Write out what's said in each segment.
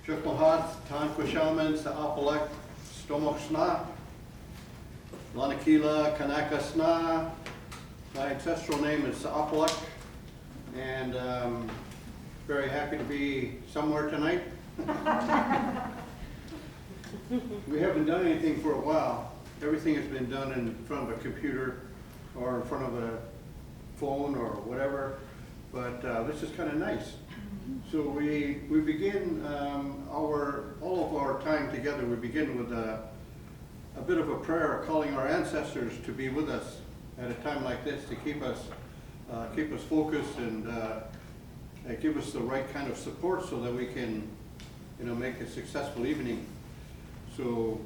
Chuklahat, Tanquishaman, Sa'apalek, Stomoksna, Lanakila, Kanakasna. My ancestral name is Sa'apalek, and very happy to be somewhere tonight. We haven't done anything for a while. Everything has been done in front of a computer or in front of a phone or whatever, but this is kind of nice. So we begin all of our time together. We begin with a bit of a prayer, calling our ancestors to be with us at a time like this, to keep us focused and give us the right kind of support so that we can, make a successful evening. So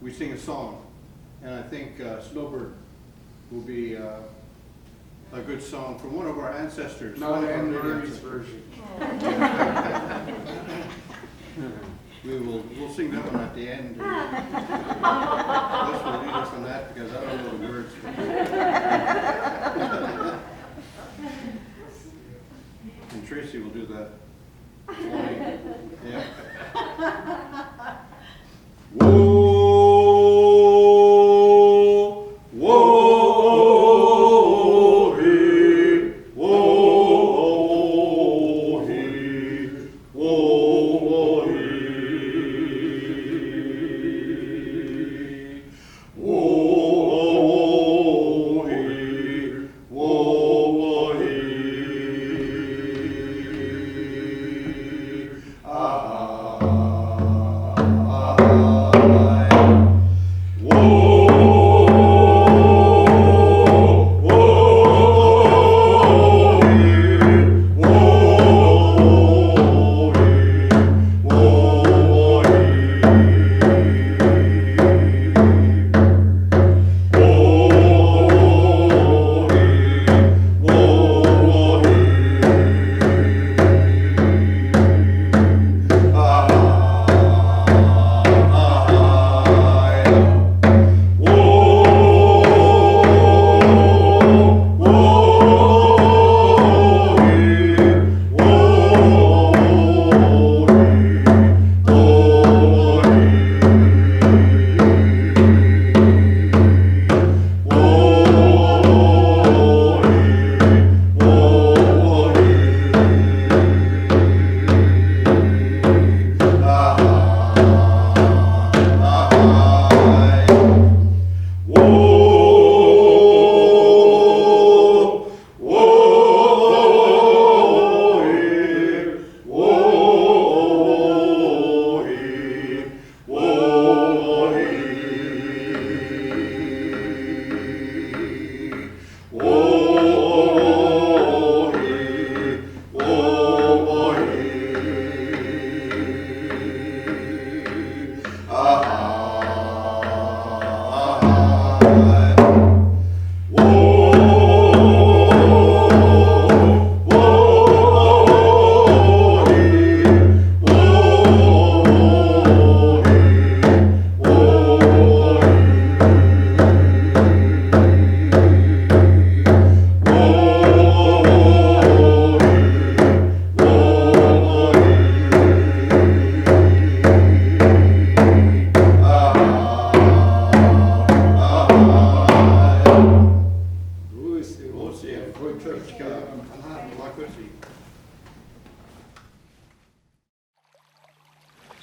we sing a song, and I think Snowbird will be a good song from one of our ancestors. Not Anne Murray's version. We'll sing that one at the end. This will lead us on that because I don't know the words. And Tracy will do that. Yeah.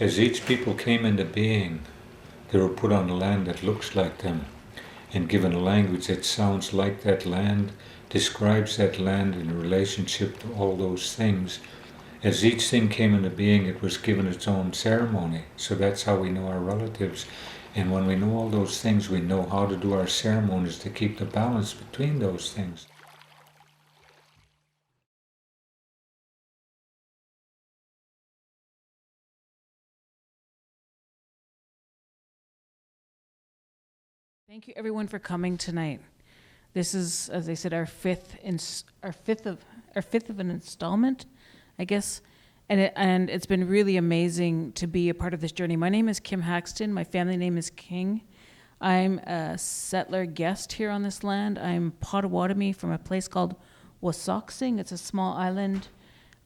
As each people came into being, they were put on a land that looks like them, and given a language that sounds like that land, describes that land in relationship to all those things. As each thing came into being, it was given its own ceremony. So that's how we know our relatives. And when we know all those things, we know how to do our ceremonies to keep the balance between those things. Thank you, everyone, for coming tonight. This is, as I said, our fifth of an installment, I guess, and it's been really amazing to be a part of this journey. My name is Kim Haxton. My family name is King. I'm a settler guest here on this land. I'm Potawatomi from a place called Wasauksing. It's a small island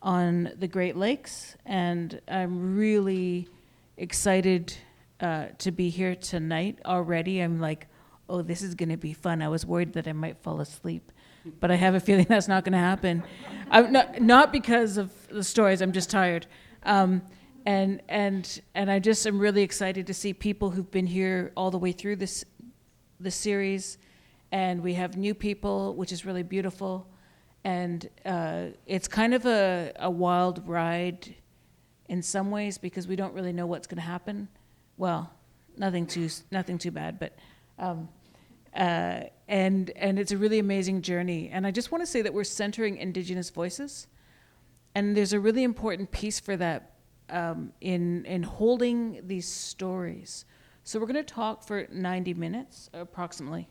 on the Great Lakes, and I'm really excited to be here tonight already. I'm like, oh, this is going to be fun. I was worried that I might fall asleep, but I have a feeling that's not going to happen. Not because of the stories, I'm just tired. And I just am really excited to see people who've been here all the way through the series, and we have new people, which is really beautiful. And it's kind of a wild ride in some ways because we don't really know what's going to happen. Well, nothing too bad, but and it's a really amazing journey. And I just want to say that we're centering Indigenous voices, and there's a really important piece for that in holding these stories. So we're going to talk for 90 minutes, approximately,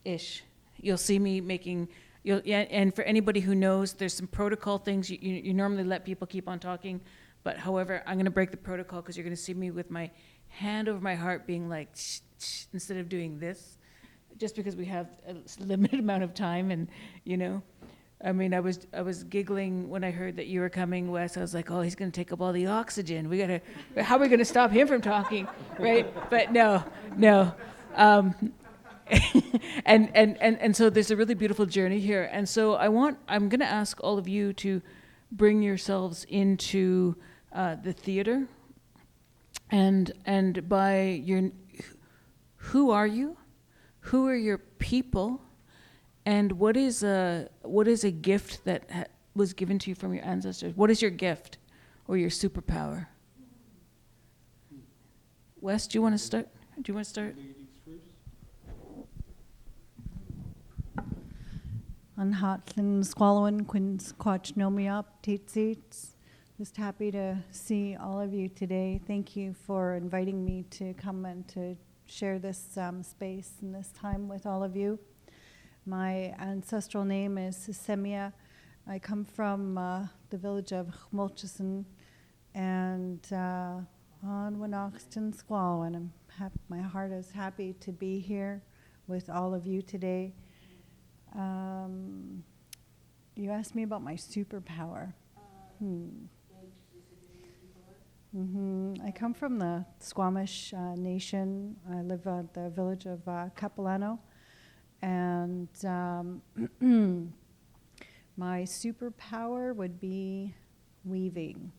ish. You'll see me making. And for anybody who knows, there's some protocol things. You normally let people keep on talking, but however, I'm going to break the protocol because you're going to see me with my hand over my heart being like, shh, shh, instead of doing this, just because we have a limited amount of time. And, I mean, I was giggling when I heard that you were coming, Wes. I was like, oh, he's going to take up all the oxygen. How are we going to stop him from talking, right? But no. And so there's a really beautiful journey here. And so I'm going to ask all of you to bring yourselves into the theater, and by who are you? Who are your people? And what is a gift that was given to you from your ancestors? What is your gift or your superpower? Wes, do you want to start? On Haxton, Squalwin, Quins, Quach, Nomiop, Teetsiets. Just happy to see all of you today. Thank you for inviting me to come and to share this space and this time with all of you. My ancestral name is Semia. I come from the village of Mulchison and on Wanaxton, Squalwin. My heart is happy to be here with all of you today. You asked me about my superpower. I come from the Squamish nation. I live at the village of Capilano. And my superpower would be weaving,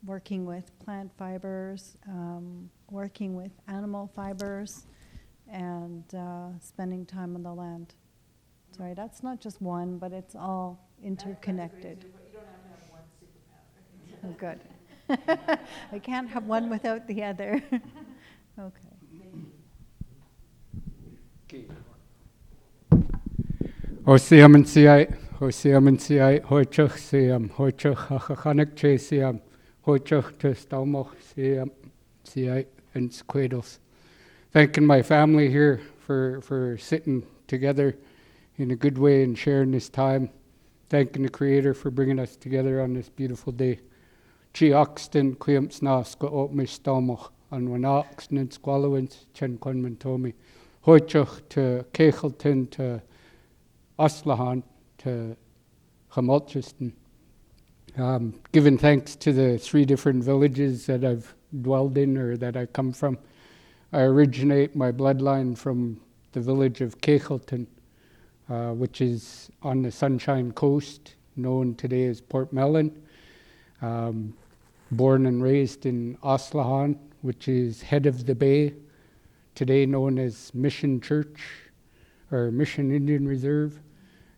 working with plant fibers, working with animal fibers, and spending time on the land. Sorry, that's not just one, but it's all interconnected. You don't have to have one superpower. Oh, good. I can't have one without the other. Okay. Osiam and Siai, Hoichuch Siam, Hoichuch Hachanik Chasiam, Hoichuch Testalmoch Siam, Siai, and Squados. Thanking my family here for sitting together in a good way and sharing this time. Thanking the Creator for bringing us together on this beautiful day. Chi Haxton, Quiamps Naska, Opmish Stalmoch, and Wanaxton and Squalowins, Chen Quanmantomi, Hoichuch to Kechelton to Aslahan to Hamulchiston. Giving thanks to the 3 different villages that I've dwelled in or that I come from. I originate my bloodline from the village of Kechelton, which is on the Sunshine Coast, known today as Port Mellon. Born and raised in Aslahan, which is head of the bay, today known as Mission Church or Mission Indian Reserve,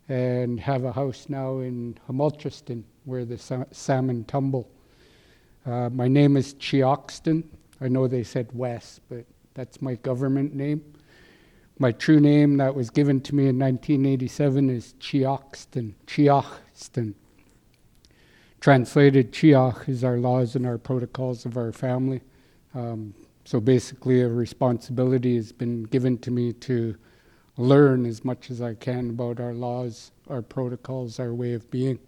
and have a house now in Hamulchiston where the salmon tumble. My name is Chiaxton. I know they said Wes, but that's my government name. My true name that was given to me in 1987 is Chiaxton. Translated, Chiach is our laws and our protocols of our family. So basically a responsibility has been given to me to learn as much as I can about our laws, our protocols, our way of being.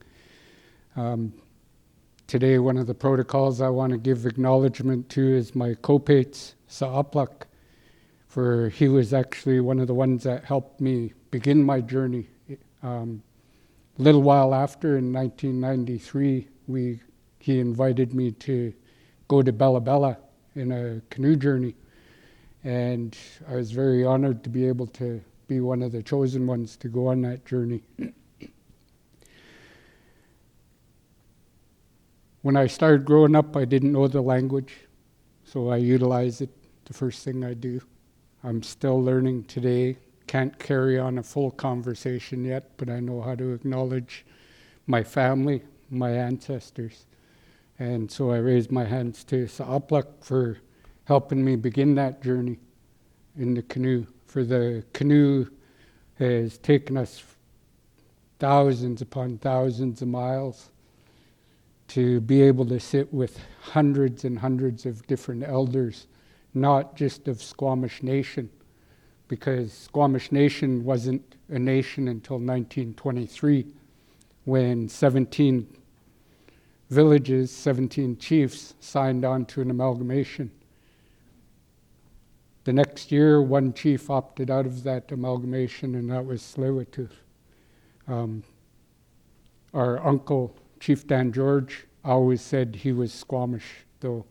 Today, one of the protocols I want to give acknowledgement to is my co-pates, Sa'aplak, for he was actually one of the ones that helped me begin my journey. a little while after, in 1993, he invited me to go to Bella Bella in a canoe journey. And I was very honored to be able to be one of the chosen ones to go on that journey. When I started growing up, I didn't know the language, so I utilized it the first thing I do. I'm still learning today. Can't carry on a full conversation yet, but I know how to acknowledge my family, my ancestors. And so I raised my hands to Sa'aplak for helping me begin that journey in the canoe. For the canoe has taken us thousands upon thousands of miles to be able to sit with hundreds and hundreds of different elders, not just of Squamish Nation, because Squamish Nation wasn't a nation until 1923, when 17 villages, 17 chiefs signed on to an amalgamation. The next year, one chief opted out of that amalgamation, and that was Tsleil-Waututh. Our uncle, Chief Dan George, always said he was Squamish, though,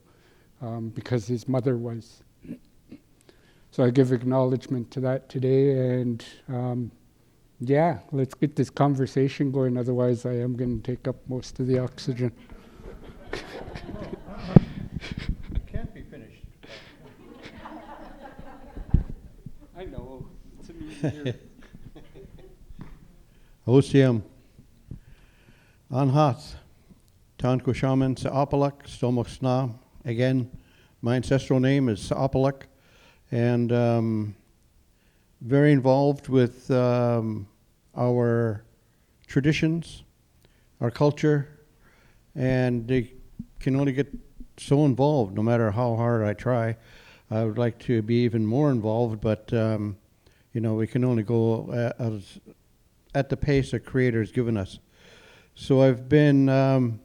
because his mother was. So I give acknowledgement to that today, and yeah, let's get this conversation going, otherwise I am going to take up most of the oxygen. It can't be finished. I know, it's a new year. OCM. Anhat. Tan Kushaman Sa'apalak, Stomach Sna. Again, my ancestral name is Sa'apalak, and very involved with our traditions, our culture, and they can only get so involved no matter how hard I try. I would like to be even more involved, but we can only go at the pace the Creator has given us. So I've been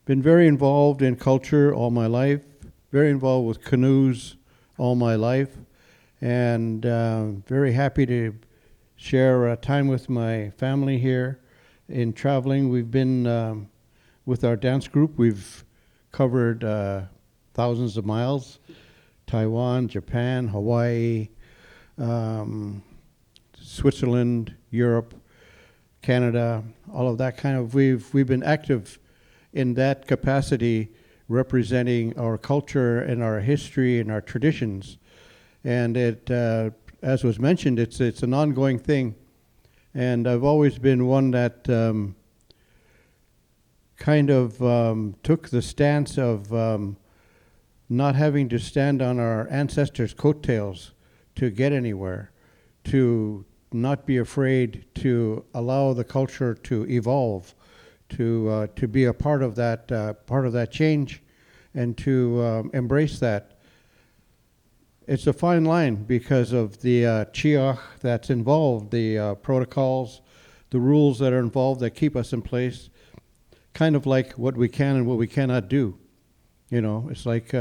very involved in culture all my life, very involved with canoes all my life, and very happy to share time with my family here. In traveling, we've been with our dance group, we've covered thousands of miles: Taiwan, Japan, Hawaii, Switzerland, Europe, Canada, all of that kind of. We've been active in that capacity, representing our culture and our history and our traditions. And it, as was mentioned, it's an ongoing thing. And I've always been one that took the stance of not having to stand on our ancestors' coattails to get anywhere, to not be afraid to allow the culture to evolve, to be a part of that change, and to embrace that. It's a fine line because of the chiach that's involved, the protocols, the rules that are involved that keep us in place, kind of like what we can and what we cannot do. It's like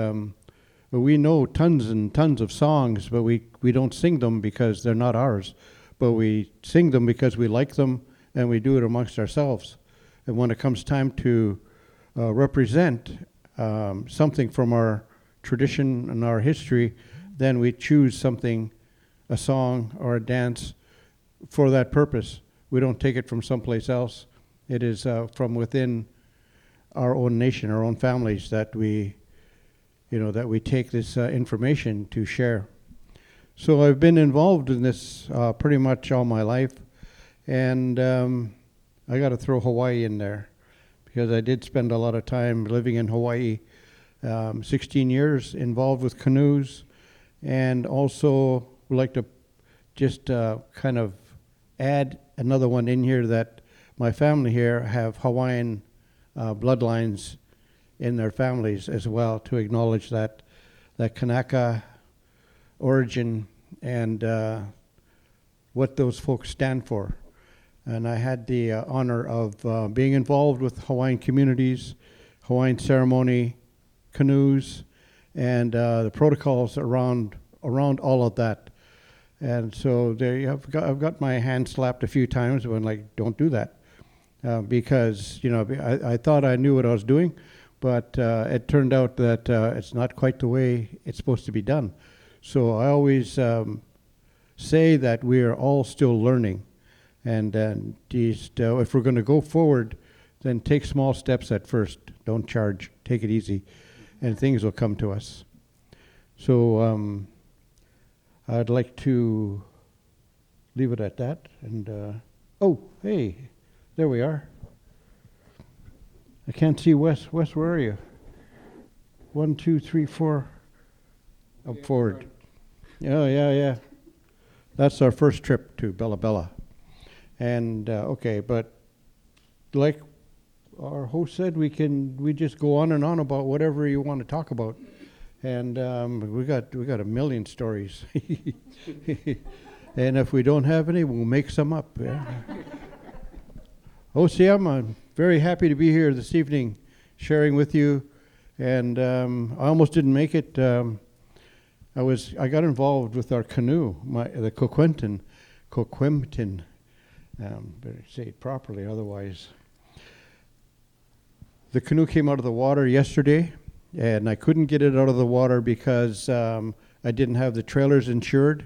we know tons and tons of songs, but we don't sing them because they're not ours. But we sing them because we like them, and we do it amongst ourselves. And when it comes time to represent something from our tradition and our history, then we choose something, a song or a dance, for that purpose. We don't take it from someplace else. It is from within our own nation, our own families, that we take this information to share. So I've been involved in this pretty much all my life, and I got to throw Hawaii in there because I did spend a lot of time living in Hawaii, 16 years involved with canoes, and also would like to just kind of add another one in here, that my family here have Hawaiian bloodlines in their families as well, to acknowledge that Kanaka origin and what those folks stand for. And I had the honor of being involved with Hawaiian communities, Hawaiian ceremony, canoes, and the protocols around all of that. And so I've got my hand slapped a few times when, like, don't do that. because, I thought I knew what I was doing, but it turned out that it's not quite the way it's supposed to be done. So I always say that we are all still learning, and if we're going to go forward, then take small steps at first. Don't charge. Take it easy, and things will come to us. So I'd like to leave it at that. And oh, hey, there we are. I can't see Wes. Wes, where are you? 1, 2, 3, 4. Up forward. Yeah. That's our first trip to Bella Bella. And okay, but like our host said, we just go on and on about whatever you want to talk about. And we got a million stories. And if we don't have any, we'll make some up. Yeah. OCM, I'm very happy to be here this evening sharing with you. And I almost didn't make it. I got involved with our canoe, the Coquempton. Better say it properly, otherwise. The canoe came out of the water yesterday, and I couldn't get it out of the water because I didn't have the trailers insured.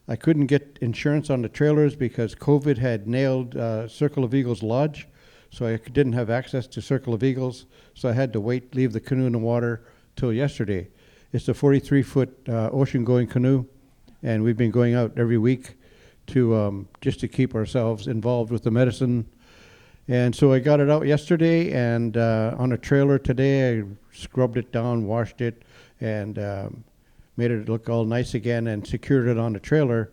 I couldn't get insurance on the trailers because COVID had nailed Circle of Eagles Lodge, so I didn't have access to Circle of Eagles, so I had to leave the canoe in the water till yesterday. It's a 43-foot ocean-going canoe, and we've been going out every week to just to keep ourselves involved with the medicine. And so I got it out yesterday, and on a trailer today, I scrubbed it down, washed it, and made it look all nice again, and secured it on the trailer.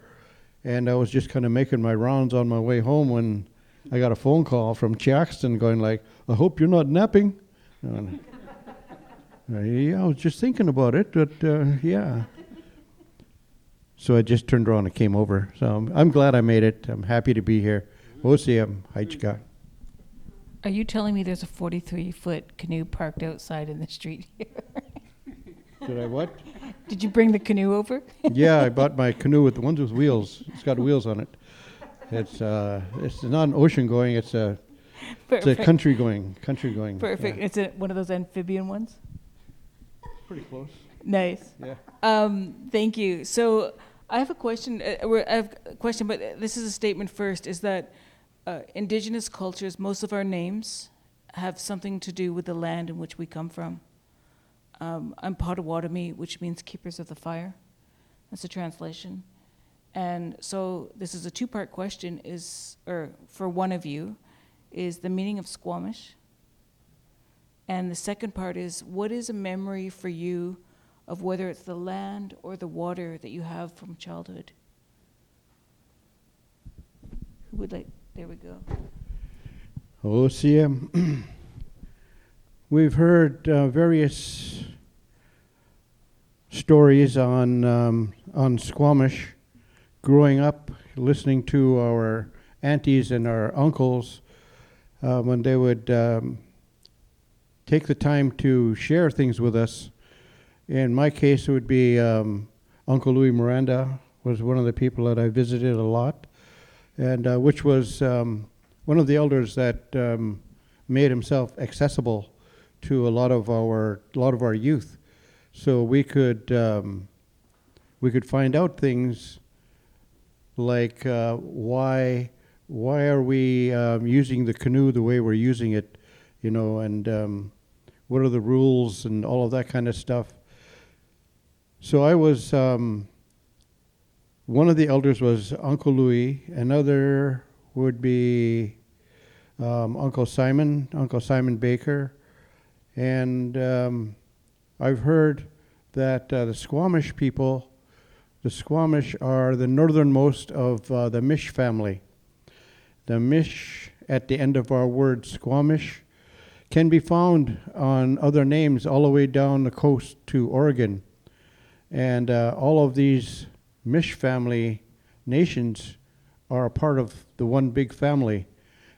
And I was just kind of making my rounds on my way home when I got a phone call from Haxton going like, "I hope you're not napping." Yeah, I was just thinking about it, but yeah. So I just turned around and came over. So I'm glad I made it. I'm happy to be here. OCM, Haichka. Are you telling me there's a 43-foot canoe parked outside in the street here? Did I what? Did you bring the canoe over? Yeah, I bought my canoe with the ones with wheels. It's got wheels on it. It's not an ocean going. It's a country going. Perfect. Yeah. It's one of those amphibian ones. Pretty close. Nice. Yeah. Thank you. So I have a question. But this is a statement first. Is that Indigenous cultures, most of our names have something to do with the land in which we come from. I'm Potawatomi, which means keepers of the fire. That's a translation. And so this is a two-part question, for one of you, is the meaning of Squamish. And the second part is, what is a memory for you of whether it's the land or the water that you have from childhood? Who would like, there we go. OCM. We've heard various stories on Squamish. Growing up, listening to our aunties and our uncles when they would take the time to share things with us. In my case, it would be Uncle Louis Miranda was one of the people that I visited a lot, and which was one of the elders that made himself accessible to a lot of our youth, so we could find out things like why are we using the canoe the way we're using it, and what are the rules and all of that kind of stuff. So I was one of the elders was Uncle Louis. Another would be Uncle Simon Baker. And I've heard that the Squamish people, the Squamish are the northernmost of the Mish family. The Mish at the end of our word Squamish can be found on other names all the way down the coast to Oregon. And all of these Mish family nations are a part of the one big family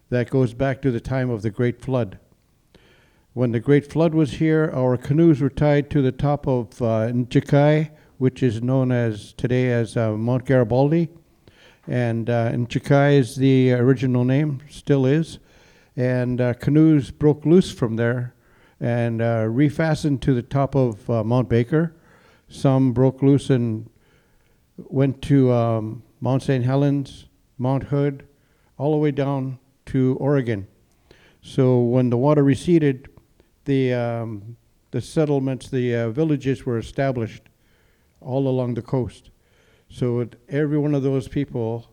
that goes back to the time of the Great Flood. When the Great Flood was here, our canoes were tied to the top of Nchikai, which is known as today as Mount Garibaldi. And Nchikai is the original name, still is. and canoes broke loose from there and refastened to the top of Mount Baker. Some broke loose and went to Mount St. Helens, Mount Hood, all the way down to Oregon. So when the water receded, the settlements, the villages were established all along the coast. So every one of those people,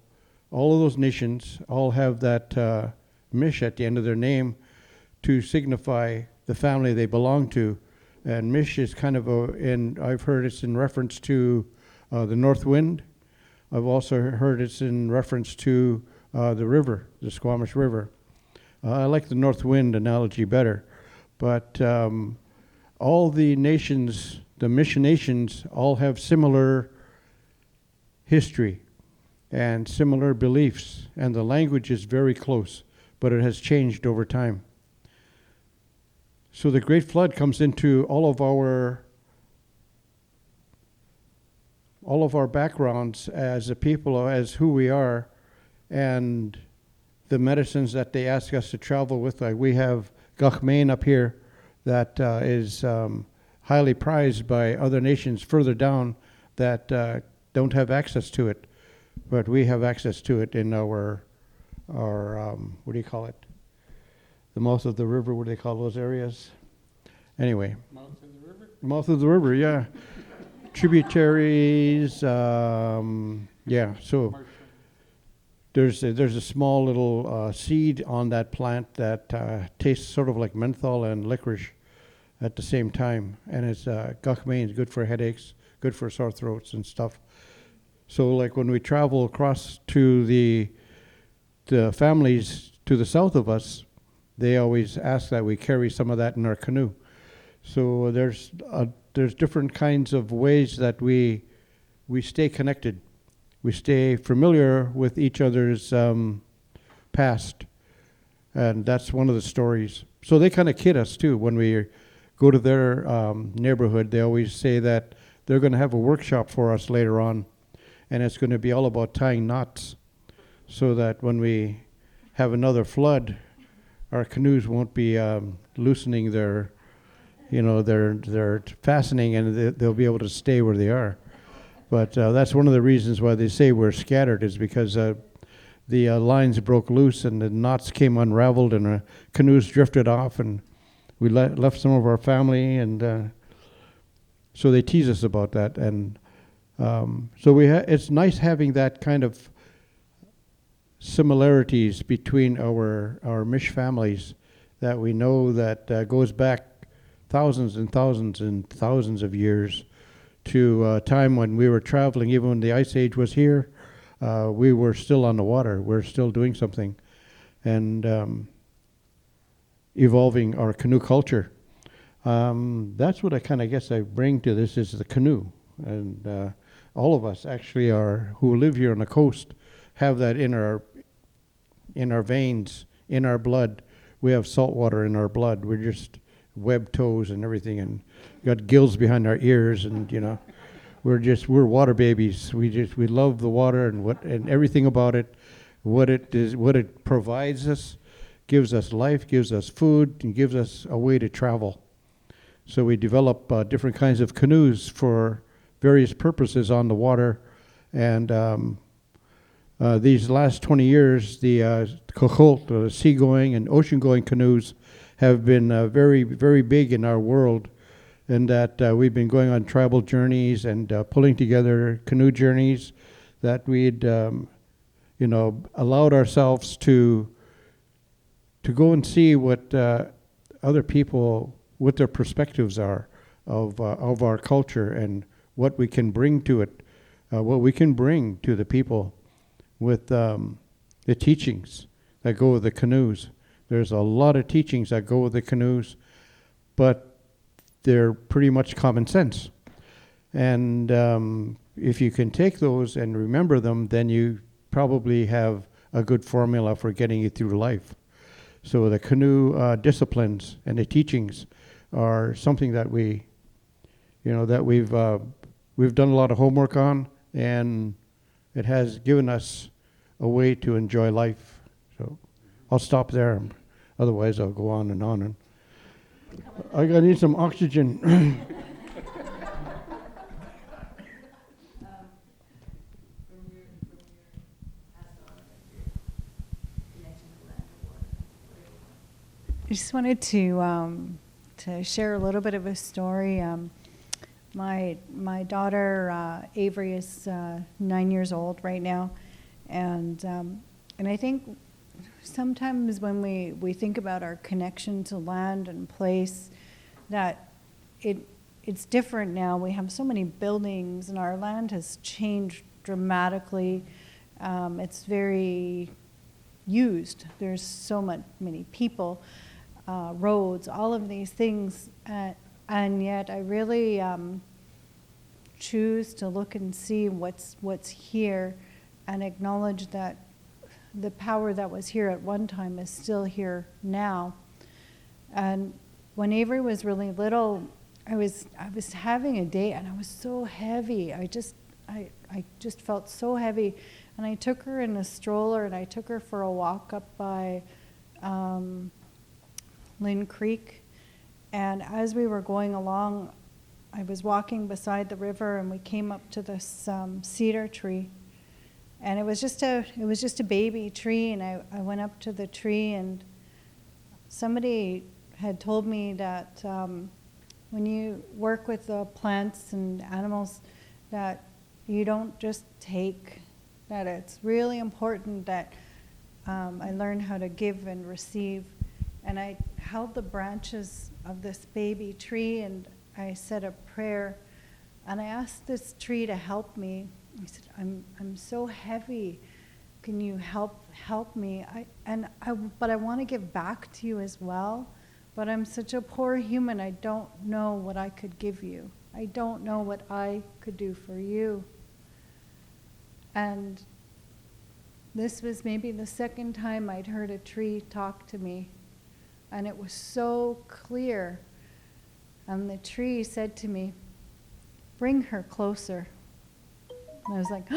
all of those nations, all have that Mish at the end of their name to signify the family they belong to. And Mish is kind of I've heard it's in reference to the north wind. I've also heard it's in reference to the river, the Squamish River. I like the north wind analogy better. But all the nations, the Mish nations, all have similar history and similar beliefs, and the language is very close, but it has changed over time. So the Great Flood comes into all of our backgrounds as a people, as who we are, and the medicines that they ask us to travel with. Like we have Gachmain up here that is highly prized by other nations further down that don't have access to it, but we have access to it in our what do you call it? The mouth of the river, what do they call those areas? Anyway. Mouth of the river? Mouth of the river, yeah. Tributaries, yeah, so there's a small little seed on that plant that tastes sort of like menthol and licorice at the same time, and it's Gachmain is good for headaches, good for sore throats and stuff. So like when we travel across to the families to the south of us, they always ask that we carry some of that in our canoe. So there's different kinds of ways that we stay connected. We stay familiar with each other's past, and that's one of the stories. So they kind of kid us too. When we go to their neighborhood, they always say that they're going to have a workshop for us later on, and it's going to be all about tying knots, so that when we have another flood, our canoes won't be loosening their fastening, and they'll be able to stay where they are. But that's one of the reasons why they say we're scattered, is because the lines broke loose and the knots came unraveled and canoes drifted off, and we left some of our family, and so they tease us about that. And so it's nice having that kind of similarities between our Mish families that we know that goes back thousands and thousands and thousands of years to a time when we were traveling. Even when the Ice Age was here, we were still on the water. We're still doing something and evolving our canoe culture. That's what I guess I bring to this, is the canoe. And all of us actually who live here on the coast have that in our veins, in our blood. We have salt water in our blood. We're just webbed toes and everything, and got gills behind our ears, and we're water babies. We love the water and everything about it, what it provides us, gives us life, gives us food, and gives us a way to travel. So we develop different kinds of canoes for various purposes on the water, and these last 20 years, the Coholt, the seagoing and ocean-going canoes, have been very, very big in our world, and that we've been going on tribal journeys and pulling together canoe journeys that we'd, allowed ourselves to go and see what other people, what their perspectives are of our culture and what we can bring to it, what we can bring to the people with the teachings that go with the canoes. There's a lot of teachings that go with the canoes, but they're pretty much common sense. And if you can take those and remember them, then you probably have a good formula for getting you through life. So the canoe disciplines and the teachings are something that we've done a lot of homework on, and it has given us a way to enjoy life. So I'll stop there. Otherwise, I'll go on and on. And I need some oxygen. I just wanted to share a little bit of a story. My daughter Avery is 9 years old right now, and I think sometimes when we think about our connection to land and place, that it's different now. We have so many buildings, and our land has changed dramatically. It's very used. There's so many people. Roads, all of these things, and yet I really choose to look and see what's here, and acknowledge that the power that was here at one time is still here now. And when Avery was really little, I was having a day, and I was so heavy. I just felt so heavy, and I took her in a stroller, and I took her for a walk up by Lynn Creek, and as we were going along, I was walking beside the river, and we came up to this cedar tree, and it was just a baby tree, and I went up to the tree, and somebody had told me that when you work with the plants and animals, that you don't just take, that it's really important that I learn how to give and receive. And I held the branches of this baby tree, and I said a prayer, and I asked this tree to help me. I said, I'm so heavy. Can you help me? But I want to give back to you as well. But I'm such a poor human. I don't know what I could give you. I don't know what I could do for you. And this was maybe the second time I'd heard a tree talk to me. And it was so clear. And the tree said to me, "Bring her closer." And I was like,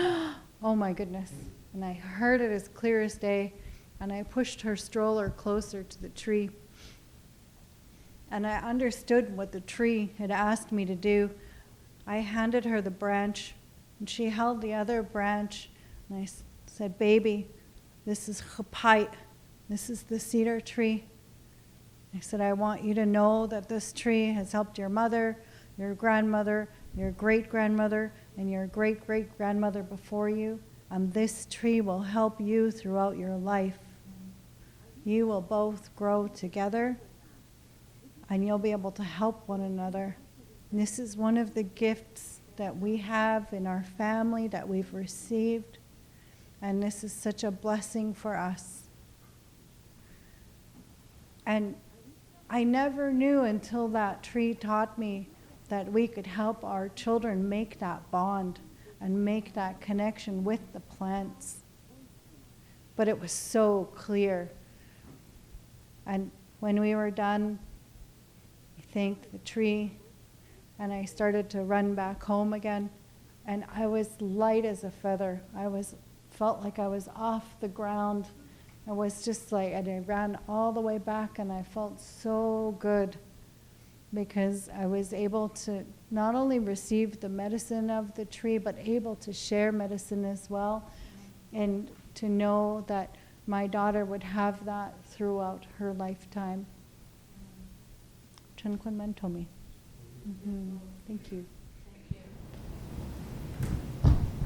oh my goodness. And I heard it as clear as day. And I pushed her stroller closer to the tree. And I understood what the tree had asked me to do. I handed her the branch, and she held the other branch. And I said, "Baby, this is chapait. This is the cedar tree." I said, "I want you to know that this tree has helped your mother, your grandmother, your great-grandmother, and your great-great-grandmother before you. And this tree will help you throughout your life. You will both grow together, and you'll be able to help one another. And this is one of the gifts that we have in our family that we've received. And this is such a blessing for us." And I never knew until that tree taught me that we could help our children make that bond and make that connection with the plants. But it was so clear. And when we were done, I thanked the tree, and I started to run back home again. And I was light as a feather. Felt like I was off the ground. I was just like, and I ran all the way back, and I felt so good because I was able to not only receive the medicine of the tree, but able to share medicine as well, and to know that my daughter would have that throughout her lifetime. Chen Kun Man Tomi. Thank you.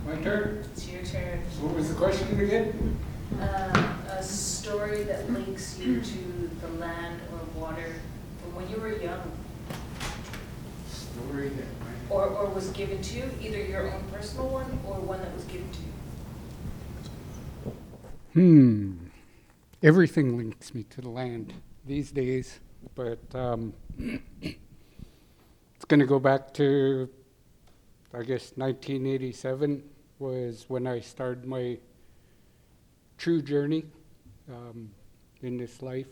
My turn? It's your turn. What was the question again? A story that links you to the land or water from when you were young, Story that or was given to you, either your own personal one or one that was given to you. Everything links me to the land these days, but it's going to go back to, I guess, 1987 was when I started my true journey in this life.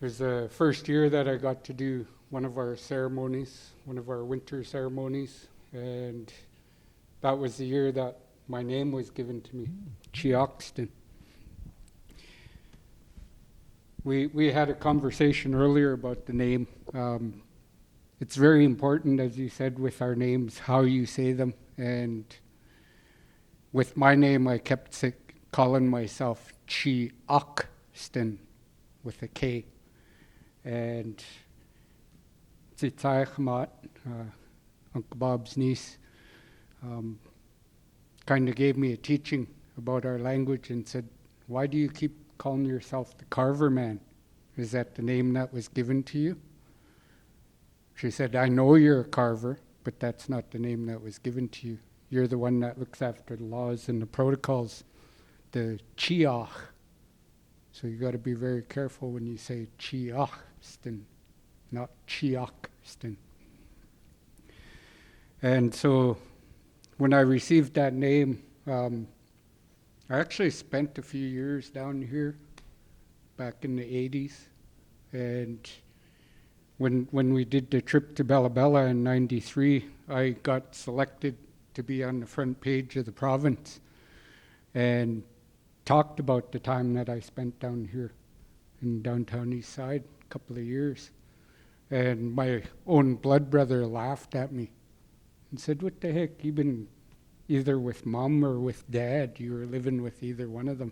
It was the first year that I got to do one of our ceremonies, one of our winter ceremonies, and that was the year that my name was given to me, Haxton. We had a conversation earlier about the name. It's very important, as you said, with our names, how you say them. And with my name, I kept calling myself Haxton with a K. And Tzitzaich Uncle Bob's niece, kind of gave me a teaching about our language and said, why do you keep calling yourself the Carver Man? Is that the name that was given to you? She said, I know you're a carver, but that's not the name that was given to you. You're the one that looks after the laws and the protocols, the Chiach. So you got to be very careful when you say Chiachston, not Chiachston. And so when I received that name, I actually spent a few years down here back in the 80s. And when we did the trip to Bella Bella in 93, I got selected to be on the front page of the province and talked about the time that I spent down here in downtown East Side, a couple of years. And my own blood brother laughed at me and said, what the heck, you've been either with mom or with dad. You were living with either one of them.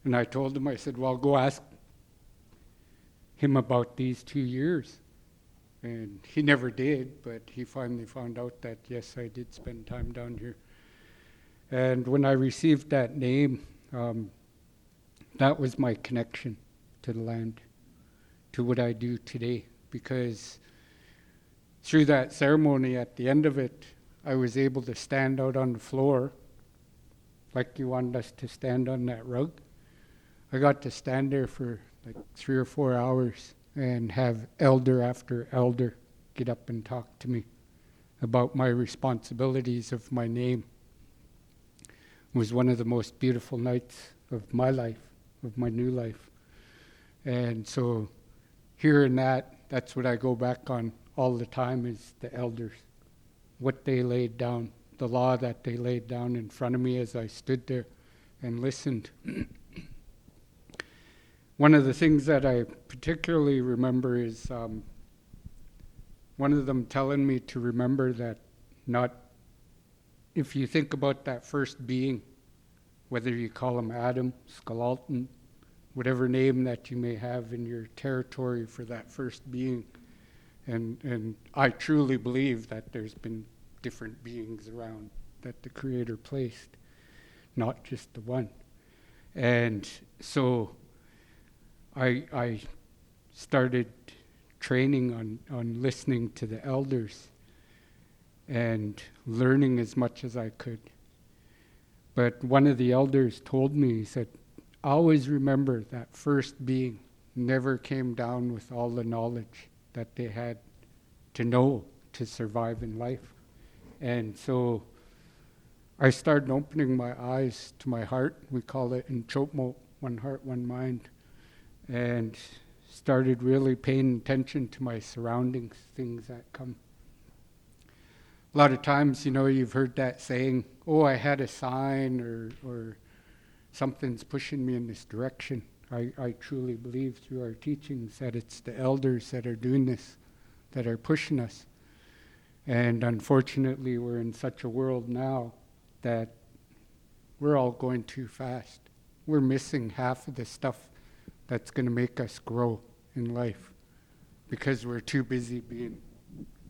And I told him, I said, well, go ask him about these 2 years. And he never did, but he finally found out that, yes, I did spend time down here. And when I received that name, that was my connection to the land, to what I do today. Because through that ceremony, at the end of it, I was able to stand out on the floor, like you wanted us to stand on that rug. I got to stand there for like 3 or 4 hours and have elder after elder get up and talk to me about my responsibilities of my name. It was one of the most beautiful nights of my life, of my new life. And so hearing that, that's what I go back on all the time, is the elders, what they laid down, the law that they laid down in front of me as I stood there and listened. One of the things that I particularly remember is one of them telling me to remember that if you think about that first being, whether you call him Adam, Skalalton, whatever name that you may have in your territory for that first being, and I truly believe that there's been different beings around that the Creator placed, not just the one. And so I started training on listening to the elders and learning as much as I could. But one of the elders told me, he said, always remember that first being never came down with all the knowledge that they had to know to survive in life. And so I started opening my eyes to my heart. We call it in Chokmo, one heart, one mind. And started really paying attention to my surroundings, things that come. A lot of times, you've heard that saying, oh, I had a sign, or something's pushing me in this direction. I truly believe through our teachings that it's the elders that are doing this, that are pushing us. And unfortunately, we're in such a world now that we're all going too fast. We're missing half of the stuff that's going to make us grow in life because we're too busy being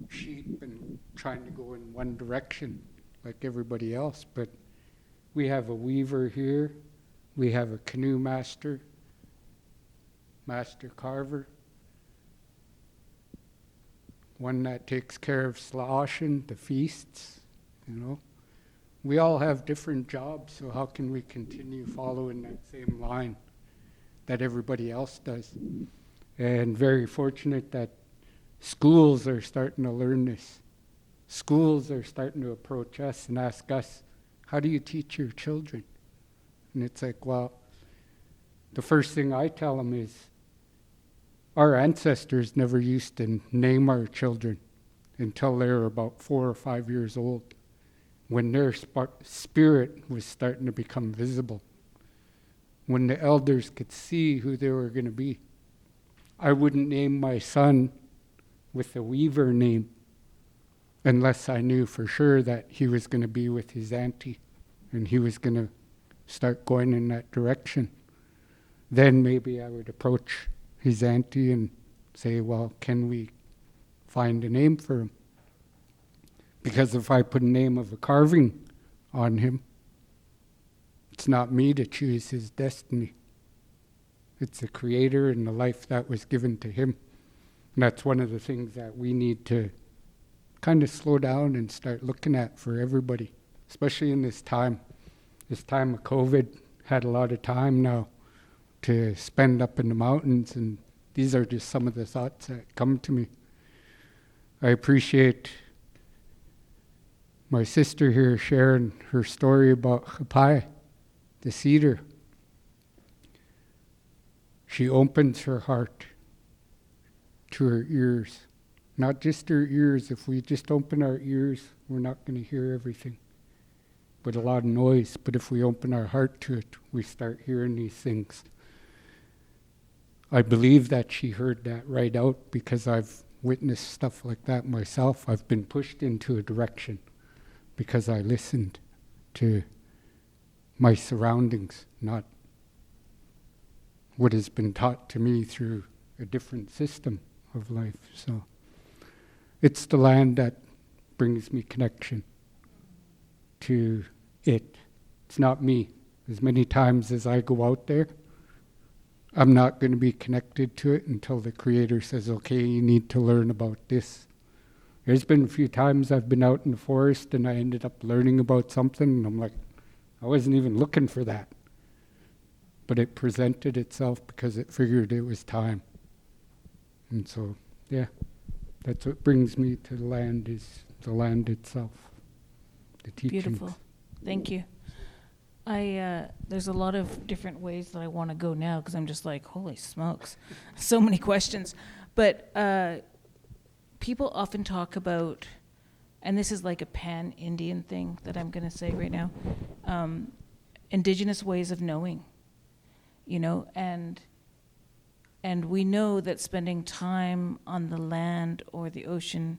sheep and trying to go in one direction like everybody else. But we have a weaver here, we have a canoe master carver, one that takes care of Slaoshin, the feasts, We all have different jobs, so how can we continue following that same line that everybody else does? And very fortunate that schools are starting to learn this. Schools are starting to approach us and ask us, how do you teach your children? And it's like, well, the first thing I tell them is, our ancestors never used to name our children until they were about 4 or 5 years old, when their spirit was starting to become visible. when the elders could see who they were going to be. I wouldn't name my son with a Weaver name unless I knew for sure that he was going to be with his auntie and he was going to start going in that direction. Then maybe I would approach his auntie and say, well, can we find a name for him? Because if I put a name of a carving on him, it's not me to choose his destiny. It's the Creator and the life that was given to him. And that's one of the things that we need to kind of slow down and start looking at for everybody, especially in this time. This time of COVID, had a lot of time now to spend up in the mountains, and these are just some of the thoughts that come to me. I appreciate my sister here sharing her story about Hapai, the cedar. She opens her heart to her ears. Not just her ears. If we just open our ears, we're not going to hear everything. But a lot of noise. But if we open our heart to it, we start hearing these things. I believe that she heard that right out because I've witnessed stuff like that myself. I've been pushed into a direction because I listened to my surroundings, not what has been taught to me through a different system of life. So it's the land that brings me connection to it. It's not me. As many times as I go out there, I'm not going to be connected to it until the Creator says, okay, you need to learn about this. There's been a few times I've been out in the forest and I ended up learning about something and I'm like, I wasn't even looking for that. But it presented itself because it figured it was time. And so, yeah, that's what brings me to the land, is the land itself, the teachings. Beautiful. Thank you. There's a lot of different ways that I want to go now because I'm just like, holy smokes, so many questions. But people often talk about, and this is like a pan-Indian thing that I'm going to say right now, indigenous ways of knowing, you know, and we know that spending time on the land or the ocean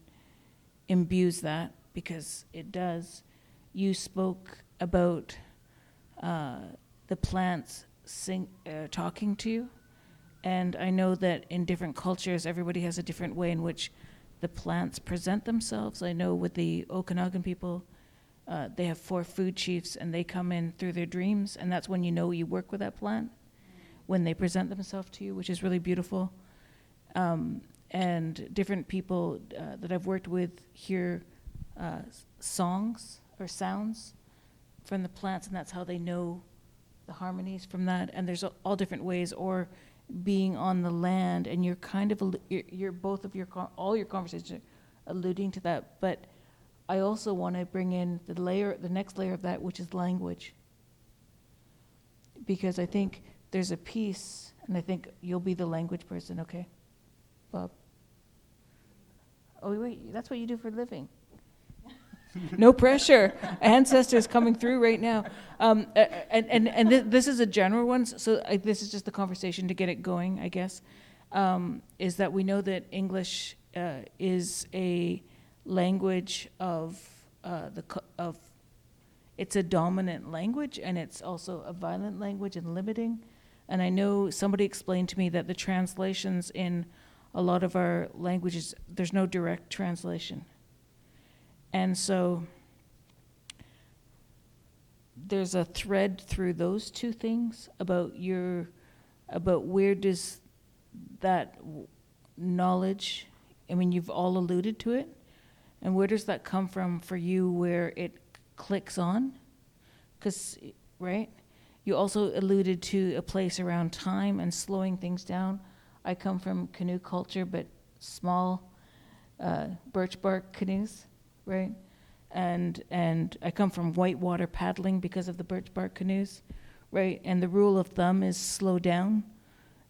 imbues that, because it does. You spoke about the plants talking to you, and I know that in different cultures, everybody has a different way in which the plants present themselves. I know with the Okanagan people, they have 4 food chiefs, and they come in through their dreams, and that's when you know you work with that plant, when they present themselves to you, which is really beautiful. And different people that I've worked with hear songs or sounds from the plants, and that's how they know the harmonies from that. And there's all different ways, or being on the land, and you're kind of you're both of your all your conversations are alluding to that. But I also want to bring in the next layer of that, which is language, because I think there's a piece, and I think you'll be the language person, okay, Bob? Oh wait, that's what you do for a living. No pressure. Ancestors coming through right now. This is a general one, so this is just the conversation to get it going, I guess, is that we know that English is a language of it's a dominant language, and it's also a violent language and limiting. And I know somebody explained to me that the translations in a lot of our languages, there's no direct translation. And so there's a thread through those two things about where does that knowledge, I mean, you've all alluded to it, and where does that come from for you where it clicks on? Because, right? You also alluded to a place around time and slowing things down. I come from canoe culture, but small birch bark canoes. Right, and I come from whitewater paddling because of the birch bark canoes, right? And the rule of thumb is slow down,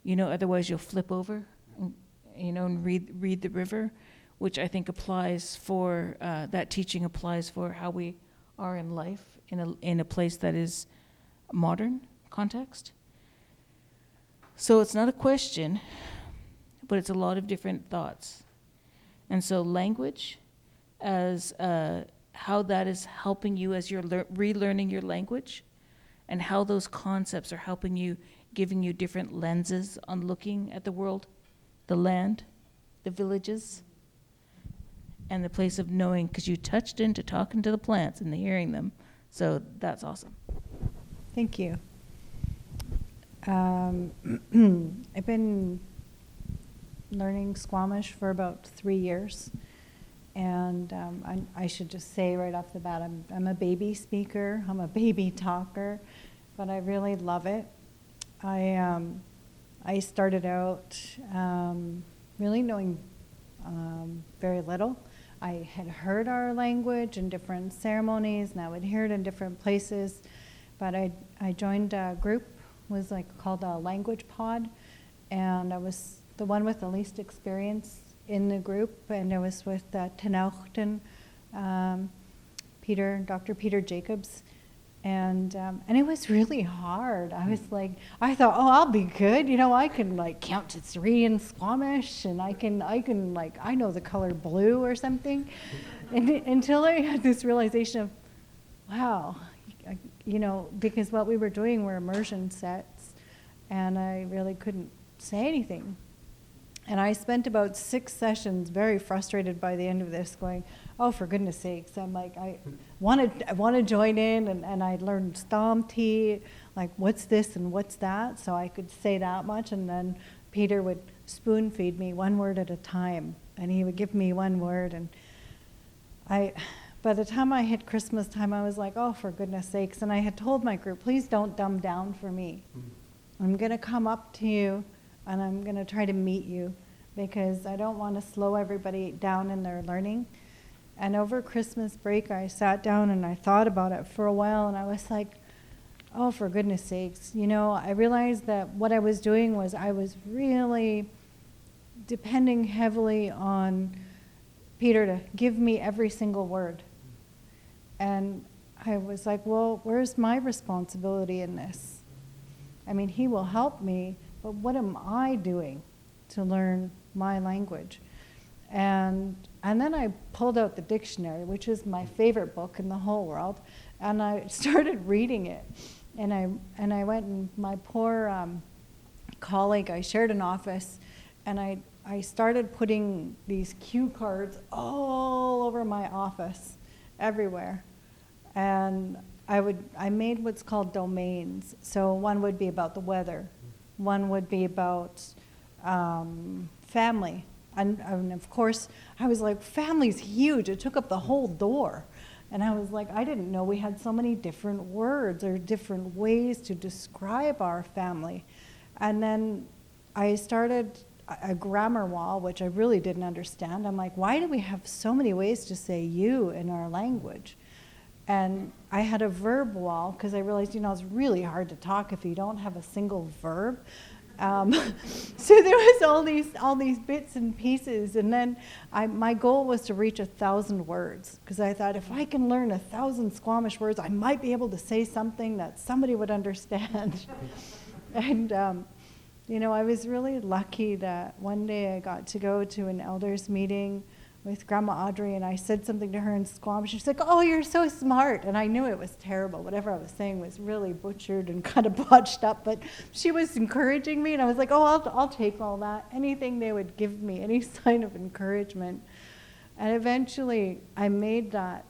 you know, otherwise you'll flip over, and, you know, and read the river, which I think applies for that teaching applies for how we are in life in a place that is modern context. So it's not a question, but it's a lot of different thoughts. And so language, as how that is helping you as you're relearning your language, and how those concepts are helping you, giving you different lenses on looking at the world, the land, the villages, and the place of knowing, because you touched into talking to the plants and hearing them. So that's awesome. Thank you. I've been learning Squamish for about 3 years. And I should just say right off the bat, I'm a baby speaker, I'm a baby talker, but I really love it. I started out really knowing very little. I had heard our language in different ceremonies, and I would hear it in different places. But I joined a group, was like called a language pod, and I was the one with the least experience in the group, and I was with Haxton, Dr. Peter Jacobs, and it was really hard. I was like, I thought, oh, I'll be good. You know, I can like count to 3 in Squamish, and I can like, I know the color blue or something, until I had this realization of, wow, you know, because what we were doing were immersion sets, and I really couldn't say anything. And I spent about 6 sessions very frustrated by the end of this, going, oh, for goodness sakes. I'm like, I want to join in, and I learned Stomti, like what's this and what's that, so I could say that much. And then Peter would spoon feed me 1 word at a time, and he would give me 1 word. And by the time I hit Christmas time, I was like, oh, for goodness sakes. And I had told my group, please don't dumb down for me. I'm going to come up to you, and I'm going to try to meet you, because I don't want to slow everybody down in their learning. And over Christmas break, I sat down and I thought about it for a while, and I was like, oh, for goodness sakes. You know, I realized that what I was doing was I was really depending heavily on Peter to give me every single word. And I was like, well, where's my responsibility in this? I mean, he will help me, but what am I doing to learn my language? And then I pulled out the dictionary, which is my favorite book in the whole world, and I started reading it. And I went, and my poor colleague, I shared an office, and I started putting these cue cards all over my office, everywhere. And I made what's called domains. So one would be about the weather. One would be about family. And of course, I was like, family's huge. It took up the whole door. And I was like, I didn't know we had so many different words or different ways to describe our family. And then I started a grammar wall, which I really didn't understand. I'm like, why do we have so many ways to say you in our language? And I had a verb wall, because I realized, you know, it's really hard to talk if you don't have a single verb. So there was all these bits and pieces, and then my goal was to reach 1,000 words, because I thought if I can learn 1,000 Squamish words, I might be able to say something that somebody would understand. And you know, I was really lucky that one day I got to go to an elders meeting with Grandma Audrey, and I said something to her in Squamish. She's like, oh, you're so smart. And I knew it was terrible. Whatever I was saying was really butchered and kind of botched up, but she was encouraging me, and I was like, oh, I'll take all that. Anything they would give me, any sign of encouragement. And eventually, I made that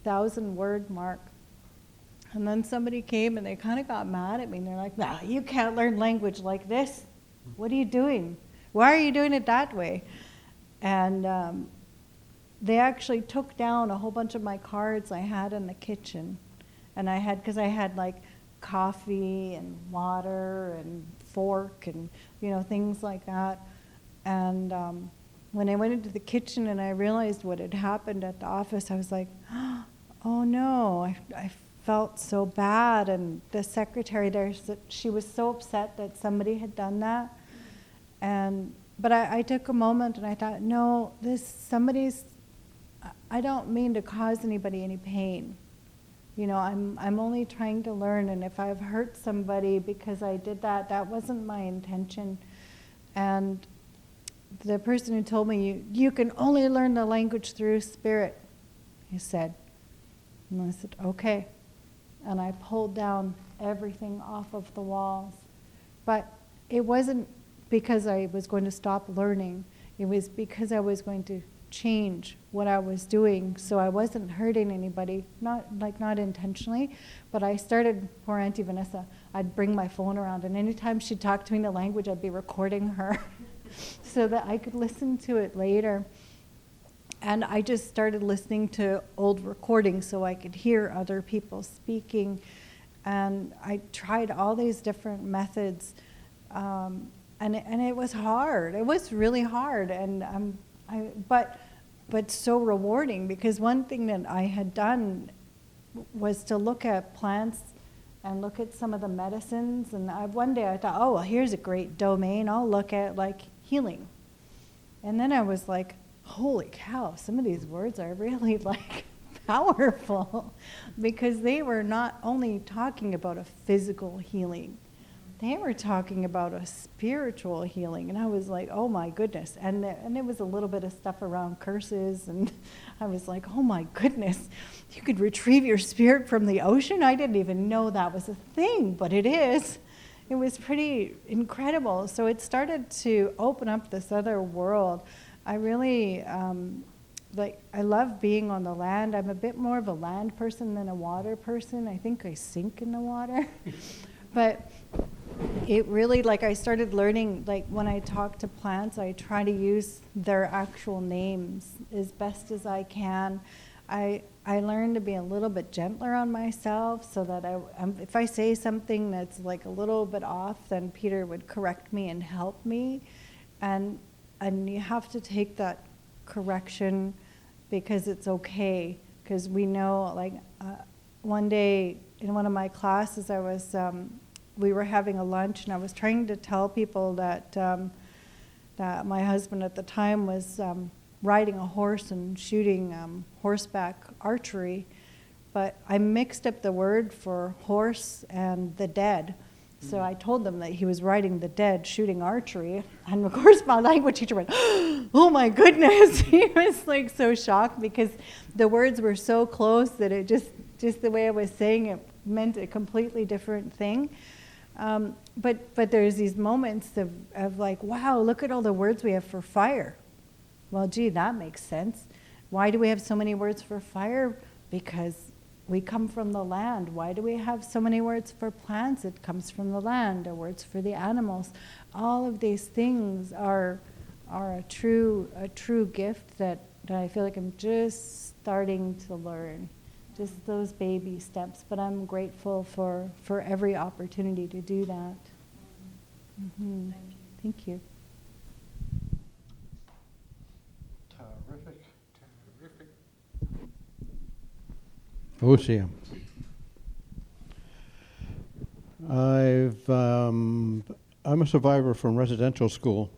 1,000-word mark. And then somebody came, and they kind of got mad at me, and they're like, no, you can't learn language like this. What are you doing? Why are you doing it that way? And they actually took down a whole bunch of my cards I had in the kitchen. And because I had like coffee and water and fork and, you know, things like that. And when I went into the kitchen and I realized what had happened at the office, I was like, oh no, I felt so bad. And the secretary there, she was so upset that somebody had done that. But I took a moment and I thought, no, I don't mean to cause anybody any pain. You know, I'm only trying to learn, and if I've hurt somebody because I did that, that wasn't my intention. And the person who told me, you can only learn the language through spirit, he said. And I said, okay. And I pulled down everything off of the walls. But it wasn't because I was going to stop learning. It was because I was going to change what I was doing, so I wasn't hurting anybody, not intentionally, but I started, poor Auntie Vanessa, I'd bring my phone around, and anytime she'd talk to me in the language, I'd be recording her so that I could listen to it later. And I just started listening to old recordings so I could hear other people speaking, and I tried all these different methods, and it was hard. It was really hard, and but so rewarding, because one thing that I had done was to look at plants and look at some of the medicines, and one day I thought, oh, well, here's a great domain. I'll look at like healing. And then I was like, holy cow, some of these words are really like powerful, because they were not only talking about a physical healing, they were talking about a spiritual healing. And I was like, oh my goodness. And there was a little bit of stuff around curses, and I was like, oh my goodness, you could retrieve your spirit from the ocean? I didn't even know that was a thing, but it is. It was pretty incredible. So it started to open up this other world. I really, I love being on the land. I'm a bit more of a land person than a water person. I think I sink in the water. But it really, I started learning, when I talk to plants, I try to use their actual names as best as I can. I learned to be a little bit gentler on myself, so that if I say something that's a little bit off, then Peter would correct me and help me. And you have to take that correction because it's okay. Because we know, one day in one of my classes, we were having a lunch, and I was trying to tell people that my husband at the time was riding a horse and shooting horseback archery, but I mixed up the word for horse and the dead. So I told them that he was riding the dead, shooting archery, and of course my language teacher went, oh my goodness. He was so shocked, because the words were so close that it just the way I was saying it meant a completely different thing. But there's these moments of wow, look at all the words we have for fire. Well, gee, that makes sense. Why do we have so many words for fire? Because we come from the land. Why do we have so many words for plants? It comes from the land. Or words for the animals. All of these things are a true gift that I feel like I'm just starting to learn. Just those baby steps, but I'm grateful for every opportunity to do that. Mm-hmm. Thank you. Terrific. Osia. I'm a survivor from residential school,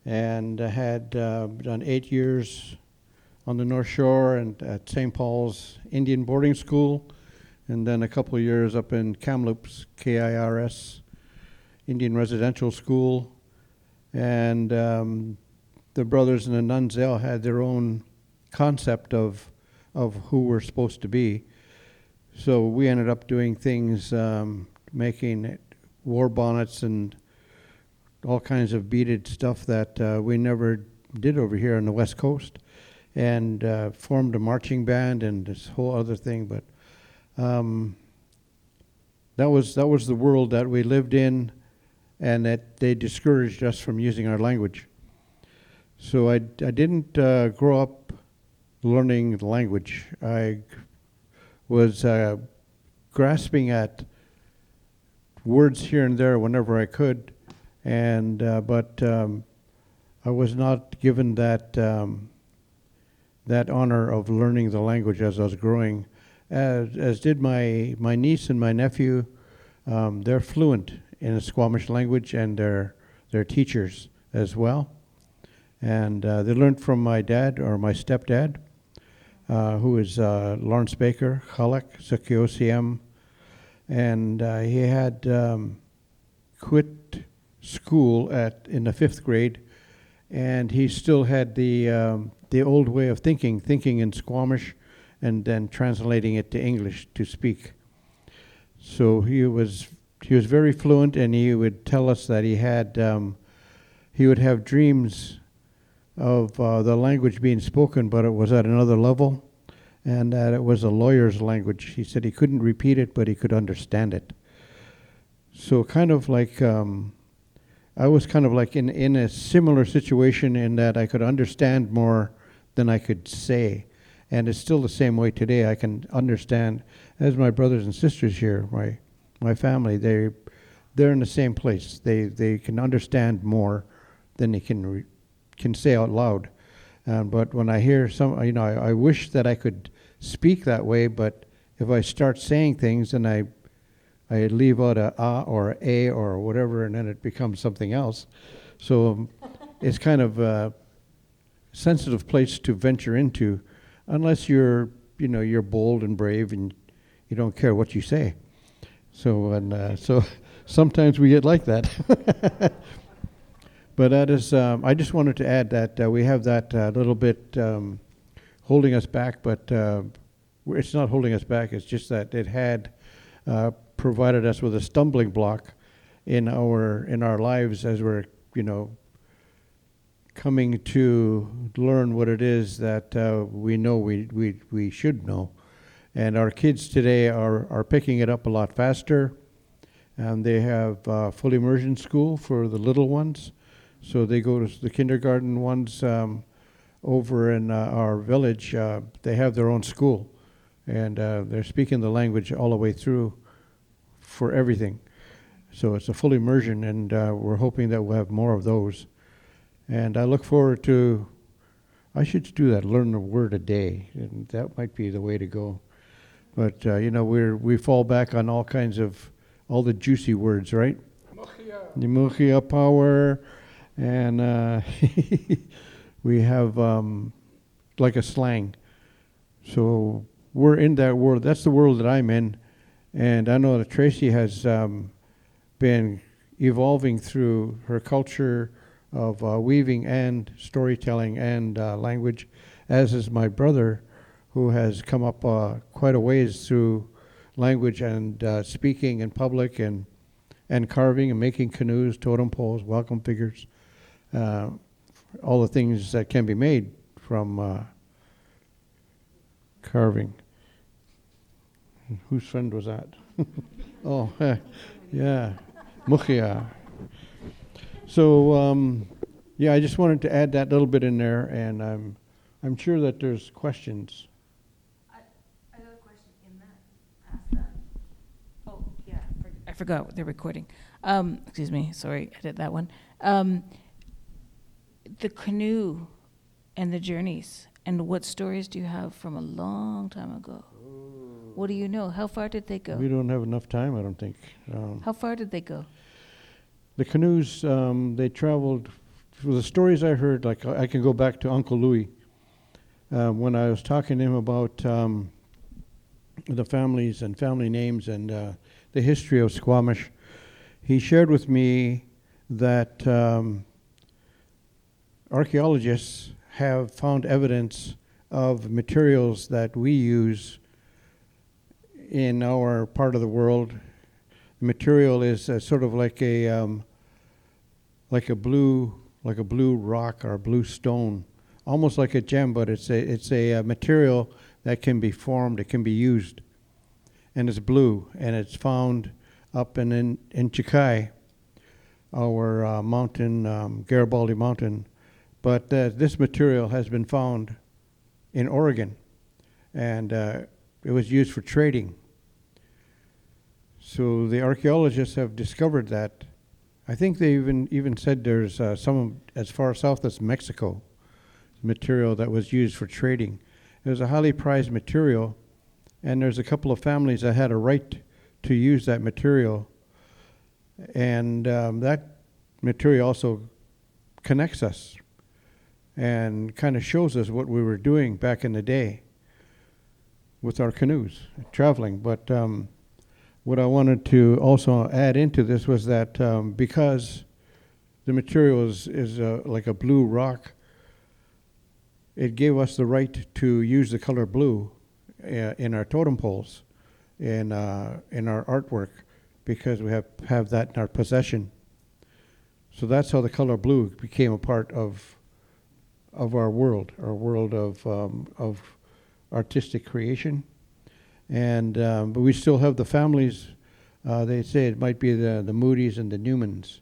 and I had done 8 years on the North Shore and at St. Paul's Indian Boarding School, and then a couple of years up in Kamloops, KIRS, Indian Residential School. And the brothers and the nuns, they all had their own concept of who we're supposed to be. So we ended up doing things, making war bonnets and all kinds of beaded stuff that we never did over here on the West Coast. And formed a marching band and this whole other thing, but that was the world that we lived in, and that they discouraged us from using our language. So I didn't grow up learning the language. I was grasping at words here and there whenever I could, and but I was not given that honor of learning the language as I was growing, as did my niece and my nephew. They're fluent in the Squamish language, and they're teachers as well. And they learned from my dad, or my stepdad. who is Lawrence Baker, Chalak, Sakiosiam, and he had quit school in the 5th grade, and he still had the old way of thinking in Squamish, and then translating it to English to speak. So he was very fluent, and he would tell us that he would have dreams of the language being spoken, but it was at another level, and that it was a lawyer's language. He said he couldn't repeat it, but he could understand it. So kind of like, I was kind of like in a similar situation in that I could understand more than I could say. And it's still the same way today. I can understand, as my brothers and sisters here, my family, they're in the same place. They can understand more than they can say out loud. But when I hear I wish that I could speak that way, but if I start saying things and I leave out a or a or whatever, and then it becomes something else. So it's kind of a sensitive place to venture into, unless you're bold and brave and you don't care what you say. So sometimes we get like that. But that is, I just wanted to add that we have that little bit holding us back, but it's not holding us back. It's just that it had provided us with a stumbling block in our lives as we're coming to learn what it is that we know we should know. And our kids today are picking it up a lot faster, and they have full immersion school for the little ones. So they go to the kindergarten ones over in our village. They have their own school, and they're speaking the language all the way through for everything. So it's a full immersion, and we're hoping that we'll have more of those. And I look forward to, I should do that, learn a word a day, and that might be the way to go. But, we fall back on all the juicy words, right? Mukhia power, and we have like a slang. So we're in that world. That's the world that I'm in. And I know that Tracy has been evolving through her culture of weaving and storytelling and language, as is my brother, who has come up quite a ways through language and speaking in public and carving and making canoes, totem poles, welcome figures, all the things that can be made from carving. Whose friend was that? Oh, yeah, Mukhia. So, I just wanted to add that little bit in there, and I'm sure that there's questions. I got a question in that. Ask that. Oh, yeah, I forgot they're recording. Excuse me, sorry, I did that one. The canoe and the journeys, and what stories do you have from a long time ago? What do you know? How far did they go? We don't have enough time, I don't think. How far did they go? The canoes, they traveled, for the stories I heard, like I can go back to Uncle Louis. When I was talking to him about the families and family names and the history of Squamish, he shared with me that archaeologists have found evidence of materials that we use in our part of the world. The material is sort of like a blue rock or blue stone, almost like a gem, but it's a material that can be formed, it can be used, and it's blue, and it's found up in Chikai, our mountain, Garibaldi Mountain. But this material has been found in Oregon, and it was used for trading. So the archaeologists have discovered that. I think they even said there's some as far south as Mexico, material that was used for trading. It was a highly prized material, and there's a couple of families that had a right to use that material. And that material also connects us and kind of shows us what we were doing back in the day. with our canoes traveling. But what I wanted to also add into this was that because the material is like a blue rock, it gave us the right to use the color blue in our totem poles, in our artwork, because we have that in our possession. So that's how the color blue became a part of our world of artistic creation. And but we still have the families. They say it might be the Moody's and the Newmans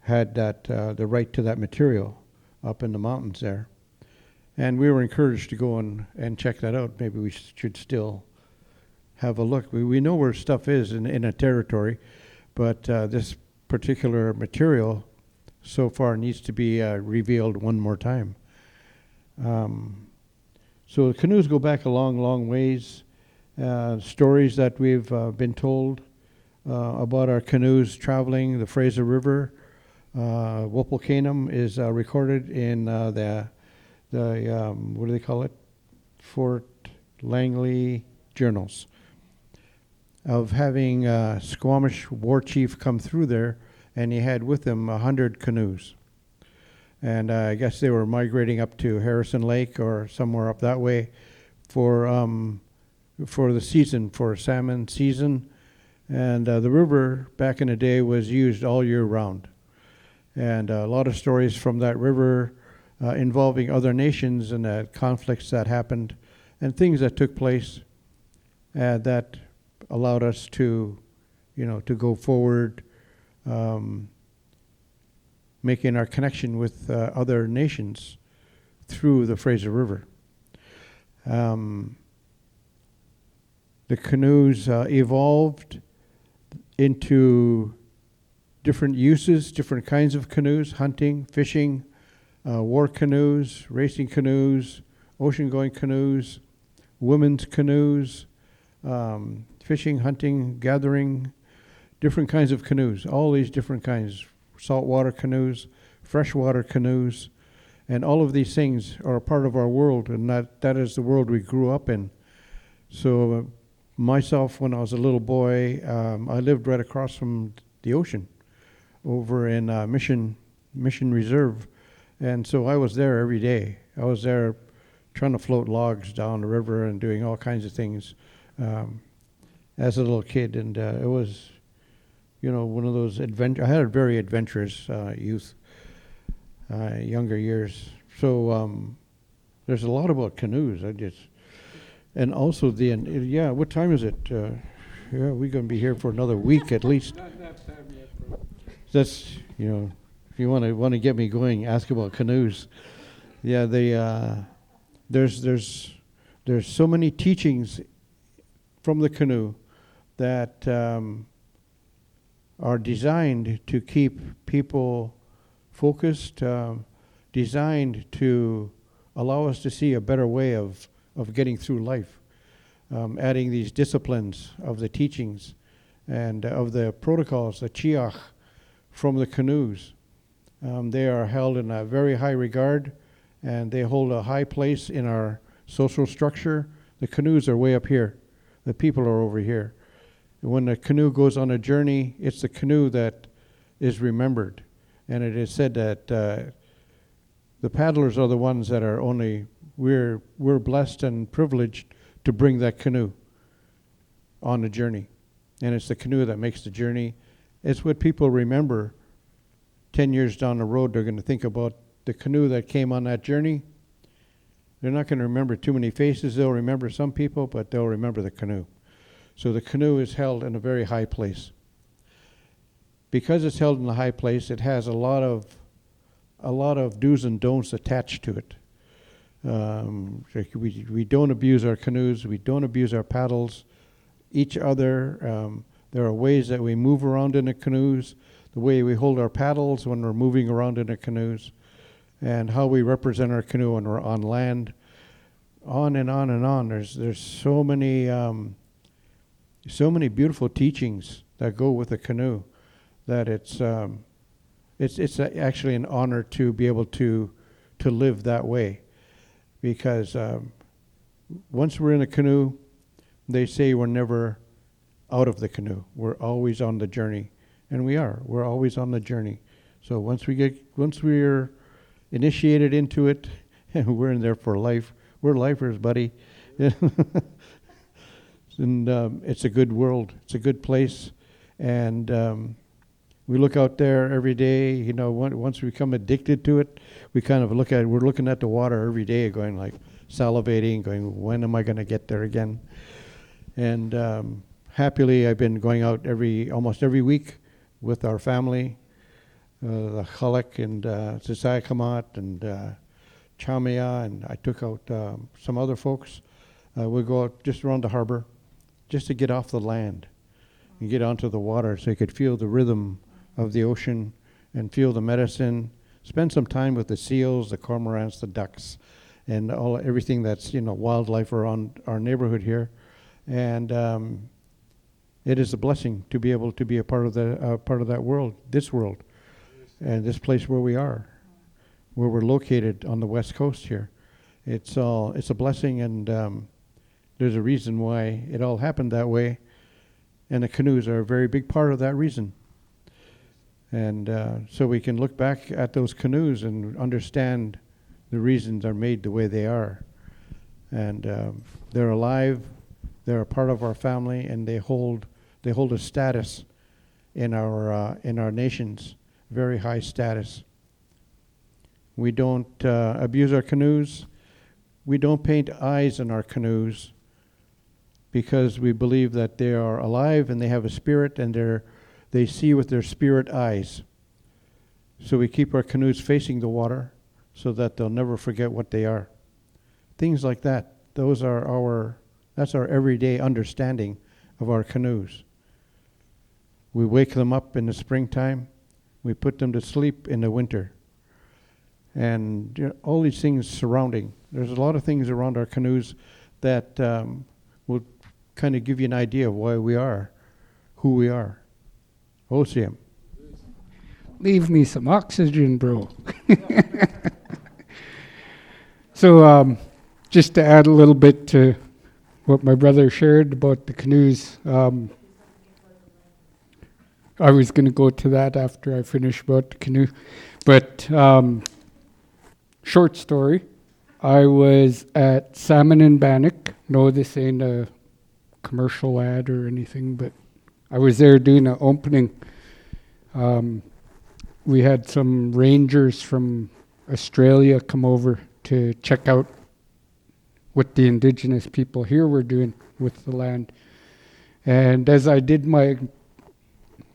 had that the right to that material up in the mountains there. And we were encouraged to go and check that out. Maybe we should still have a look. We know where stuff is in a territory, but this particular material so far needs to be revealed one more time. So the canoes go back a long, long ways. Stories that we've been told about our canoes traveling the Fraser River. Woppelcanum is recorded in the what do they call it? Fort Langley journals, of having Squamish war chief come through there, and he had with him 100 canoes. And I guess they were migrating up to Harrison Lake or somewhere up that way for the season, for salmon season. And the river back in the day was used all year round. And a lot of stories from that river involving other nations and conflicts that happened and things that took place that allowed us to go forward, making our connection with other nations through the Fraser River. The canoes evolved into different uses, different kinds of canoes: hunting, fishing, war canoes, racing canoes, ocean-going canoes, women's canoes, fishing, hunting, gathering, different kinds of canoes, all these different kinds, saltwater canoes, freshwater canoes, and all of these things are a part of our world, and that is the world we grew up in. So myself, when I was a little boy, I lived right across from the ocean over in Mission Reserve, and so I was there every day. I was there trying to float logs down the river and doing all kinds of things as a little kid, and it was, one of those I had a very adventurous youth, younger years. So there's a lot about canoes. And also what time is it? We're going to be here for another week at least. That's, if you want to get me going, ask about canoes. Yeah, there's so many teachings from the canoe that are designed to keep people focused, designed to allow us to see a better way of getting through life, adding these disciplines of the teachings and of the protocols, the chiach, from the canoes. They are held in a very high regard, and they hold a high place in our social structure. The canoes are way up here. The people are over here. When the canoe goes on a journey, it's the canoe that is remembered. And it is said that the paddlers are the ones that are we're blessed and privileged to bring that canoe on the journey. And it's the canoe that makes the journey. It's what people remember 10 years down the road. They're going to think about the canoe that came on that journey. They're not going to remember too many faces. They'll remember some people, but they'll remember the canoe. So the canoe is held in a very high place. Because it's held in a high place, it has a lot of do's and don'ts attached to it. We don't abuse our canoes. We don't abuse our paddles, each other. There are ways that we move around in the canoes, the way we hold our paddles when we're moving around in the canoes, and how we represent our canoe when we're on land. On and on and on. There's so many beautiful teachings that go with a canoe that it's actually an honor to be able to live that way, because once we're in a canoe, they say we're never out of the canoe. We're always on the journey. And we are. We're always on the journey. So once we're initiated into it, we're in there for life. We're lifers, buddy. And it's a good world. It's a good place. And we look out there every day. You know, once we become addicted to it, we kind of look at it. We're looking at the water every day, going like salivating, going, when am I going to get there again? And happily, I've been going out almost every week with our family, the Chalak and Sisai Kamat and Chamia, and I took out some other folks. We'll go out just around the harbor, just to get off the land and get onto the water so you could feel the rhythm of the ocean and feel the medicine. Spend some time with the seals, the cormorants, the ducks, and everything that's, you know, wildlife around our neighborhood here. And it is a blessing to be able to be a part of that world, this world, and this place where we are, where we're located on the west coast here. It's a blessing, and there's a reason why it all happened that way, and the canoes are a very big part of that reason. And so we can look back at those canoes and understand the reasons are made the way they are. And they're alive, they're a part of our family, and they hold a status in our nations, very high status. We don't abuse our canoes. We don't paint eyes in our canoes, because we believe that they are alive and they have a spirit, and they see with their spirit eyes. So we keep our canoes facing the water so that they'll never forget what they are. Things like that. That's our everyday understanding of our canoes. We wake them up in the springtime. We put them to sleep in the winter. And you know, all these things surrounding. There's a lot of things around our canoes that will kind of give you an idea of why we are who we are. Osium. Leave me some oxygen, bro. So just to add a little bit to what my brother shared about the canoes, I was going to go to that after I finish about the canoe. But short story, I was at Salmon and Bannock. No, this ain't a commercial ad or anything, but I was there doing an opening. We had some rangers from Australia come over to check out what the indigenous people here were doing with the land. And as I did my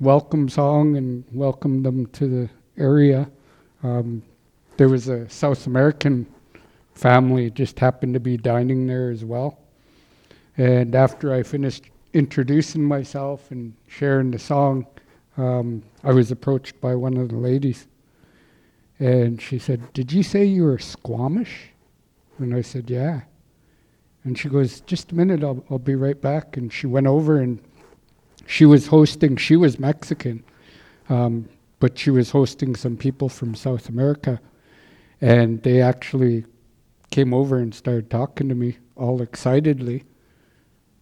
welcome song and welcomed them to the area, there was a South American family just happened to be dining there as well. And after I finished introducing myself and sharing the song, I was approached by one of the ladies, and she said, "Did you say you were Squamish?" And I said, "Yeah." And she goes, "Just a minute, I'll be right back." And she went over, and she was Mexican, but she was hosting some people from South America, and they actually came over and started talking to me all excitedly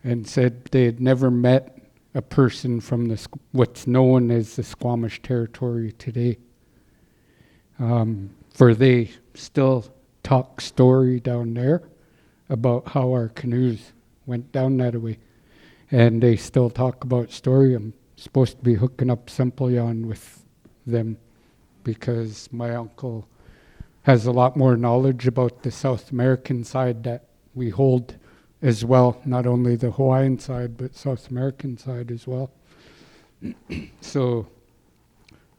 and said they had never met a person from what's known as the Squamish territory today. For they still talk story down there about how our canoes went down that way. And they still talk about story. I'm supposed to be hooking up Sempoyan with them because my uncle has a lot more knowledge about the South American side that we hold as well, not only the Hawaiian side, but South American side as well. So,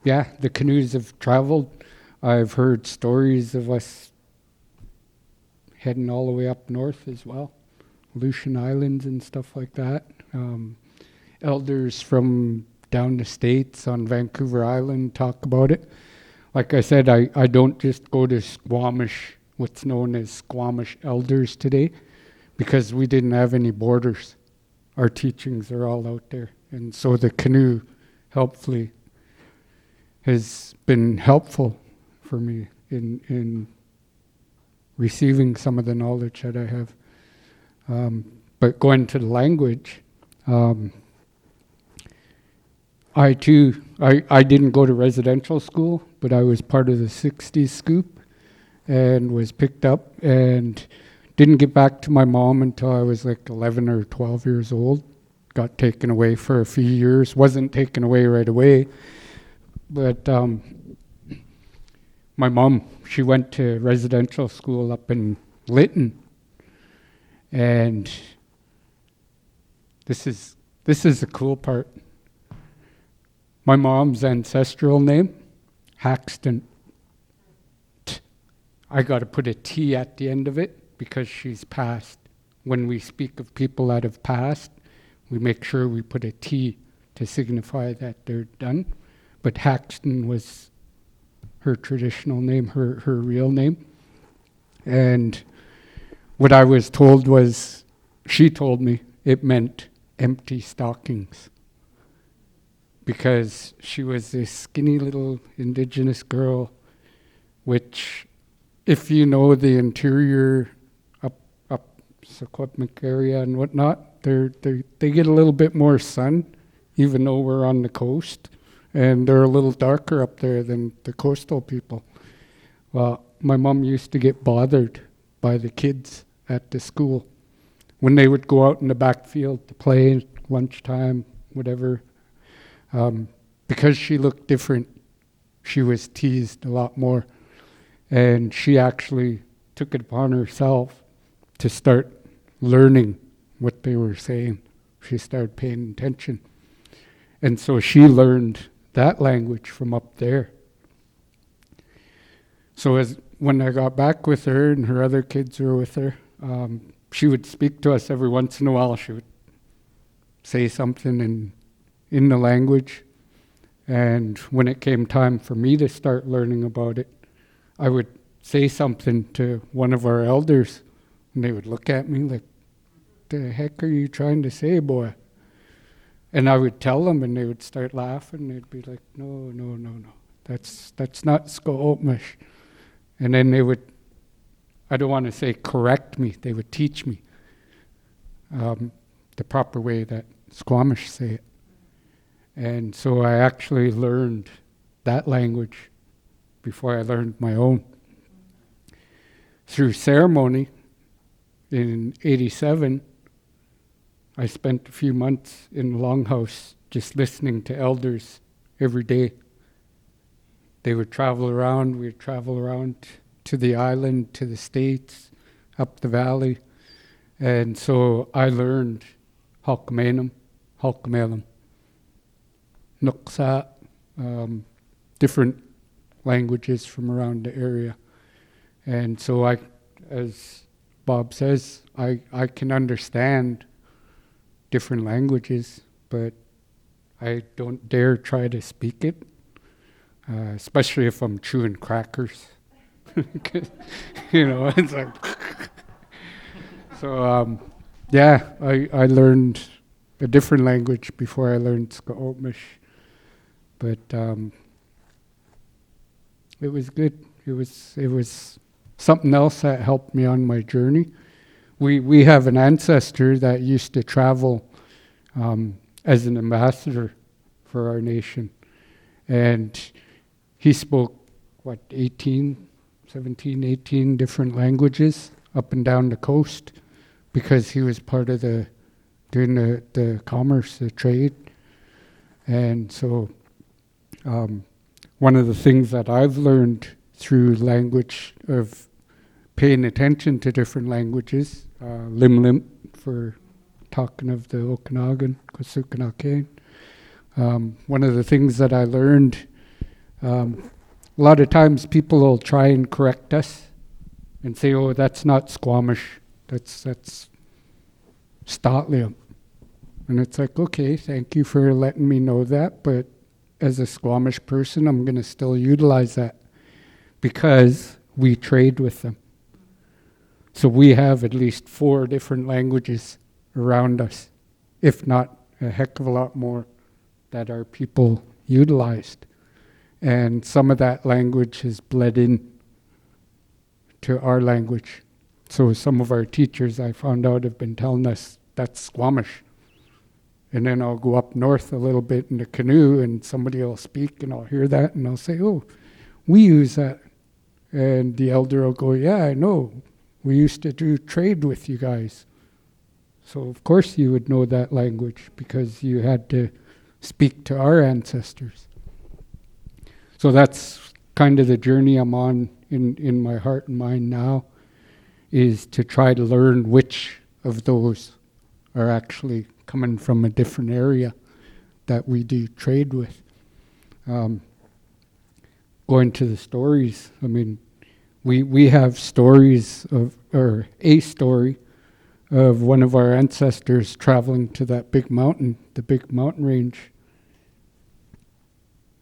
yeah, the canoes have traveled. I've heard stories of us heading all the way up north as well, Aleutian Islands and stuff like that. Elders from down the States on Vancouver Island talk about it. Like I said, I don't just go to Squamish, what's known as Squamish elders today, because we didn't have any borders. Our teachings are all out there. And so the canoe, helpfully, has been helpful for me in receiving some of the knowledge that I have. But going to the language, I didn't go to residential school, but I was part of the 60s scoop and was picked up and didn't get back to my mom until I was like 11 or 12 years old. Got taken away for a few years. Wasn't taken away right away, but my mom, she went to residential school up in Lytton, and this is the cool part. My mom's ancestral name, Haxton. I got to put a T at the end of it because she's passed. When we speak of people that have passed, we make sure we put a T to signify that they're done. But Haxton was her traditional name, her real name. And what I was told was, she told me it meant empty stockings. Because she was this skinny little indigenous girl, which, if you know the interior up Squamish area and whatnot, they get a little bit more sun, even though we're on the coast, and they're a little darker up there than the coastal people. Well, my mom used to get bothered by the kids at the school when they would go out in the backfield to play lunchtime, whatever. Because she looked different, she was teased a lot more. And she actually took it upon herself to start learning what they were saying. She started paying attention. And so she learned that language from up there. So when I got back with her and her other kids were with her, she would speak to us every once in a while. She would say something in the language. And when it came time for me to start learning about it, I would say something to one of our elders, and they would look at me like, the heck are you trying to say, boy? And I would tell them, and they would start laughing. They'd be like, no, that's not Squamish. And then they would, I don't want to say correct me, they would teach me the proper way that Squamish say it. And so I actually learned that language before I learned my own. Through ceremony in '87, I spent a few months in the longhouse just listening to elders every day. They would travel around, we'd travel around to the island, to the States, up the valley. And so I learned Halkamenum, Nuksa, different languages from around the area. And so I, as Bob says, I can understand different languages, but I don't dare try to speak it, especially if I'm chewing crackers. It's like... So, I learned a different language before I learned Squamish. But it was good. It was something else that helped me on my journey. We have an ancestor that used to travel as an ambassador for our nation. And he spoke, 17, 18 different languages up and down the coast because he was part of doing the commerce, the trade. And so one of the things that I've learned through language of paying attention to different languages, lim for talking of the Okanagan, Kwasukanake. One of the things that I learned, a lot of times people will try and correct us and say, oh, that's not Squamish, that's Stotlium. And it's like, okay, thank you for letting me know that, but as a Squamish person, I'm going to still utilize that because we trade with them. So we have at least 4 different languages around us, if not a heck of a lot more, that our people utilized. And some of that language has bled in to our language. So some of our teachers, I found out, have been telling us that's Squamish. And then I'll go up north a little bit in the canoe and somebody will speak and I'll hear that and I'll say, oh, we use that. And the elder will go, yeah, I know. We used to do trade with you guys. So of course you would know that language because you had to speak to our ancestors. So that's kind of the journey I'm on in my heart and mind now, is to try to learn which of those are actually coming from a different area that we do trade with. Going to the stories, I mean, we have stories of, or a story of one of our ancestors traveling to that big mountain, the big mountain range,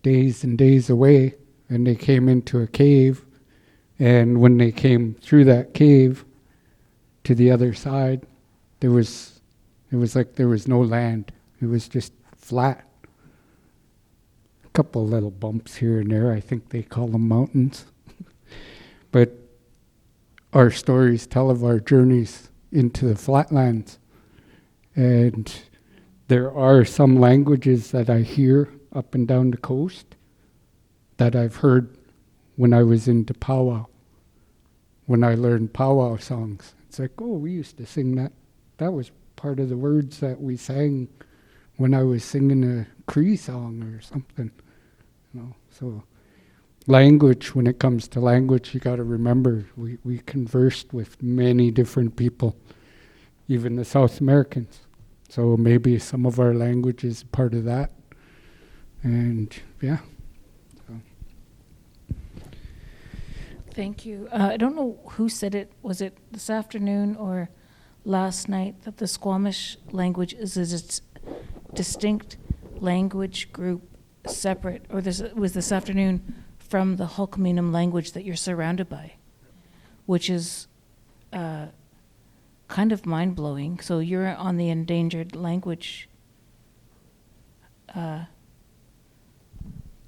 days and days away, and they came into a cave, and when they came through that cave to the other side, it was like there was no land. It was just flat. A couple little bumps here and there, I think they call them mountains. But our stories tell of our journeys into the flatlands. And there are some languages that I hear up and down the coast that I've heard when I was into powwow. When I learned powwow songs, it's like, oh, we used to sing that. That was part of the words that we sang when I was singing a Cree song or something. You know, so language, when it comes to language, you got to remember we conversed with many different people, even the South Americans. So maybe some of our language is part of that. And yeah. Thank you. I don't know who said it. Was it this afternoon or last night that the Squamish language is its distinct language group, separate, or this was this afternoon, from the Hulkaminam language that you're surrounded by, which is kind of mind-blowing. So you're on the endangered language. Do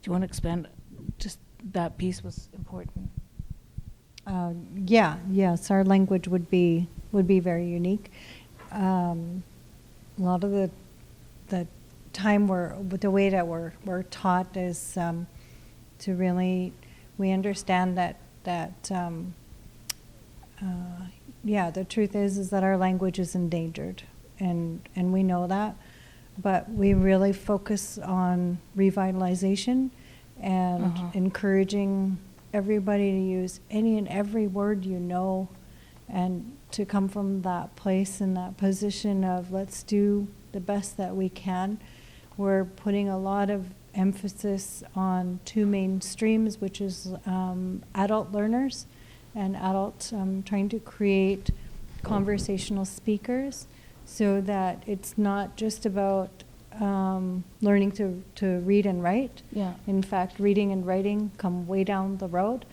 you want to expand? Just that piece was important. Yes, our language would be very unique. A lot of the time the way that we're taught is to really, we understand that the truth is that our language is endangered, and we know that, but we really focus on revitalization and encouraging everybody to use any and every word you know, and to come from that place and that position of let's do the best that we can. We're putting a lot of emphasis on two main streams, which is adult learners and adult trying to create conversational speakers, so that it's not just about learning to read and write. Yeah. In fact, reading and writing come way down the road.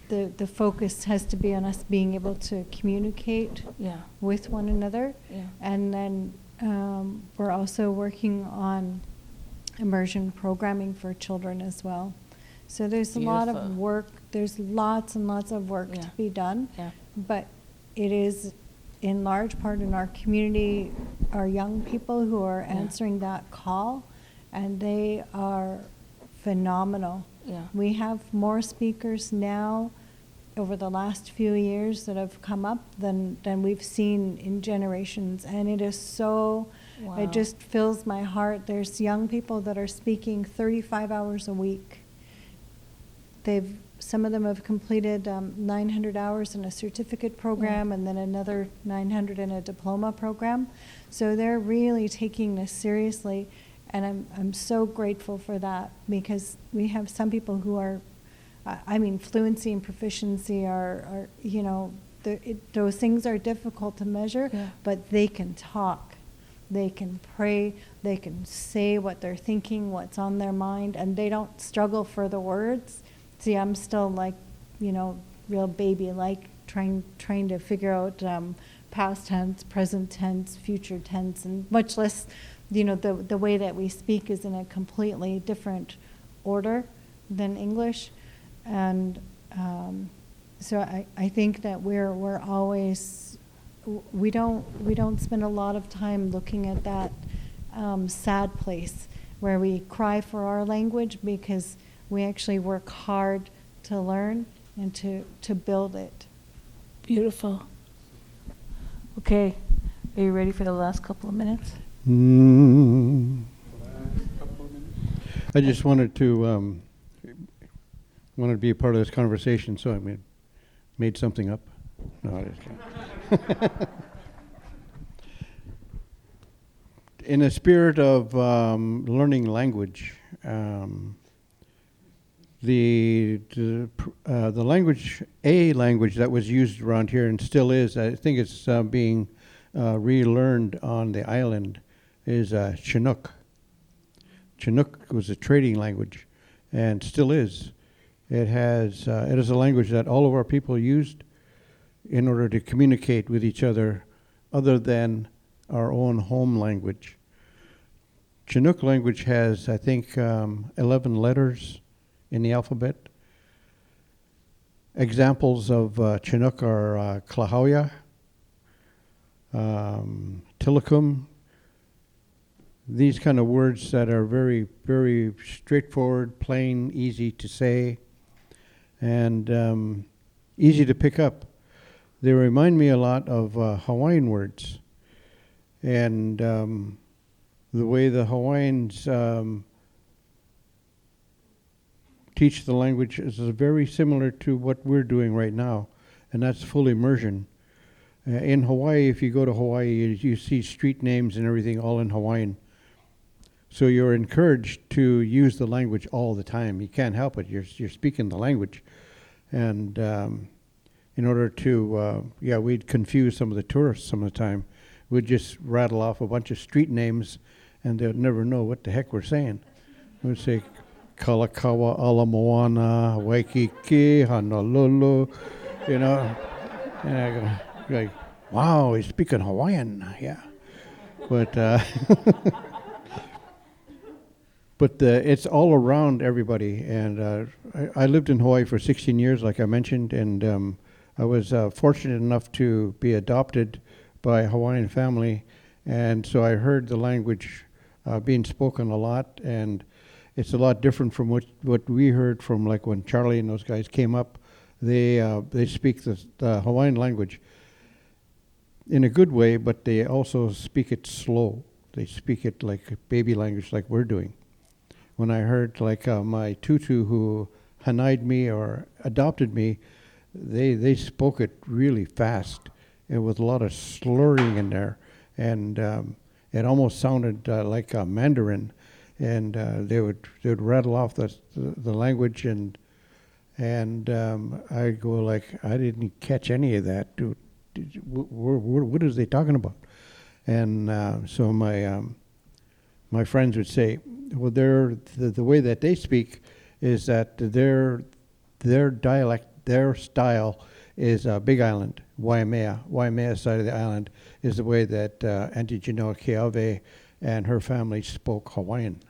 The focus has to be on us being able to communicate with one another. Yeah. And then we're also working on immersion programming for children as well. So there's a lot of work, there's lots and lots of work to be done. Yeah. But it is in large part in our community, our young people who are answering that call, and they are phenomenal. Yeah. We have more speakers now over the last few years that have come up than we've seen in generations, and it is so, it just fills my heart. There's young people that are speaking 35 hours a week. Some of them have completed 900 hours in a certificate program, and then another 900 in a diploma program. So they're really taking this seriously, and I'm so grateful for that, because we have some people who are, fluency and proficiency are those things are difficult to measure, but they can talk, they can pray, they can say what they're thinking, what's on their mind, and they don't struggle for the words. See, I'm still real baby-like, trying to figure out past tense, present tense, future tense, and much less, the way that we speak is in a completely different order than English. And so I think that we're always we don't spend a lot of time looking at that sad place where we cry for our language, because we actually work hard to learn and to build it. Beautiful. Okay, are you ready for the last couple of minutes? I just wanted to be a part of this conversation, so I made something up. No, I just can't. In the spirit of learning language, the language, a language that was used around here and still is, I think it's being relearned on the island, is Chinook. Chinook was a trading language and still is. It is a language that all of our people used in order to communicate with each other than our own home language. Chinook language has, I think, 11 letters in the alphabet. Examples of Chinook are Klahowya, Tilikum, these kind of words that are very, very straightforward, plain, easy to say, and easy to pick up. They remind me a lot of Hawaiian words, and the way the Hawaiians teach the language is very similar to what we're doing right now, and that's full immersion. In Hawaii, if you go to Hawaii, you see street names and everything all in Hawaiian. So you're encouraged to use the language all the time. You can't help it. You're speaking the language. And in order to, we'd confuse some of the tourists some of the time. We'd just rattle off a bunch of street names, and they'd never know what the heck we're saying. We'd say, Kalakaua, Ala Waikiki, Honolulu, you know. And I go, like, wow, he's speaking Hawaiian, yeah. But but it's all around everybody. And I lived in Hawaii for 16 years, like I mentioned, and I was fortunate enough to be adopted by a Hawaiian family, and so I heard the language being spoken a lot, and it's a lot different from what we heard from, like when Charlie and those guys came up. They speak the Hawaiian language in a good way, but they also speak it slow. They speak it like baby language, like we're doing. When I heard like my tutu who hanai'd me or adopted me, they spoke it really fast and with a lot of slurring in there, and it almost sounded like a Mandarin, and they would rattle off the language, and I'd go like, I didn't catch any of that, dude. What is they talking about? And so my friends would say, well, the way that they speak is that their dialect, their style is Big Island, Waimea. Waimea side of the island is the way that Auntie Genoa Keawe and her family spoke Hawaiian.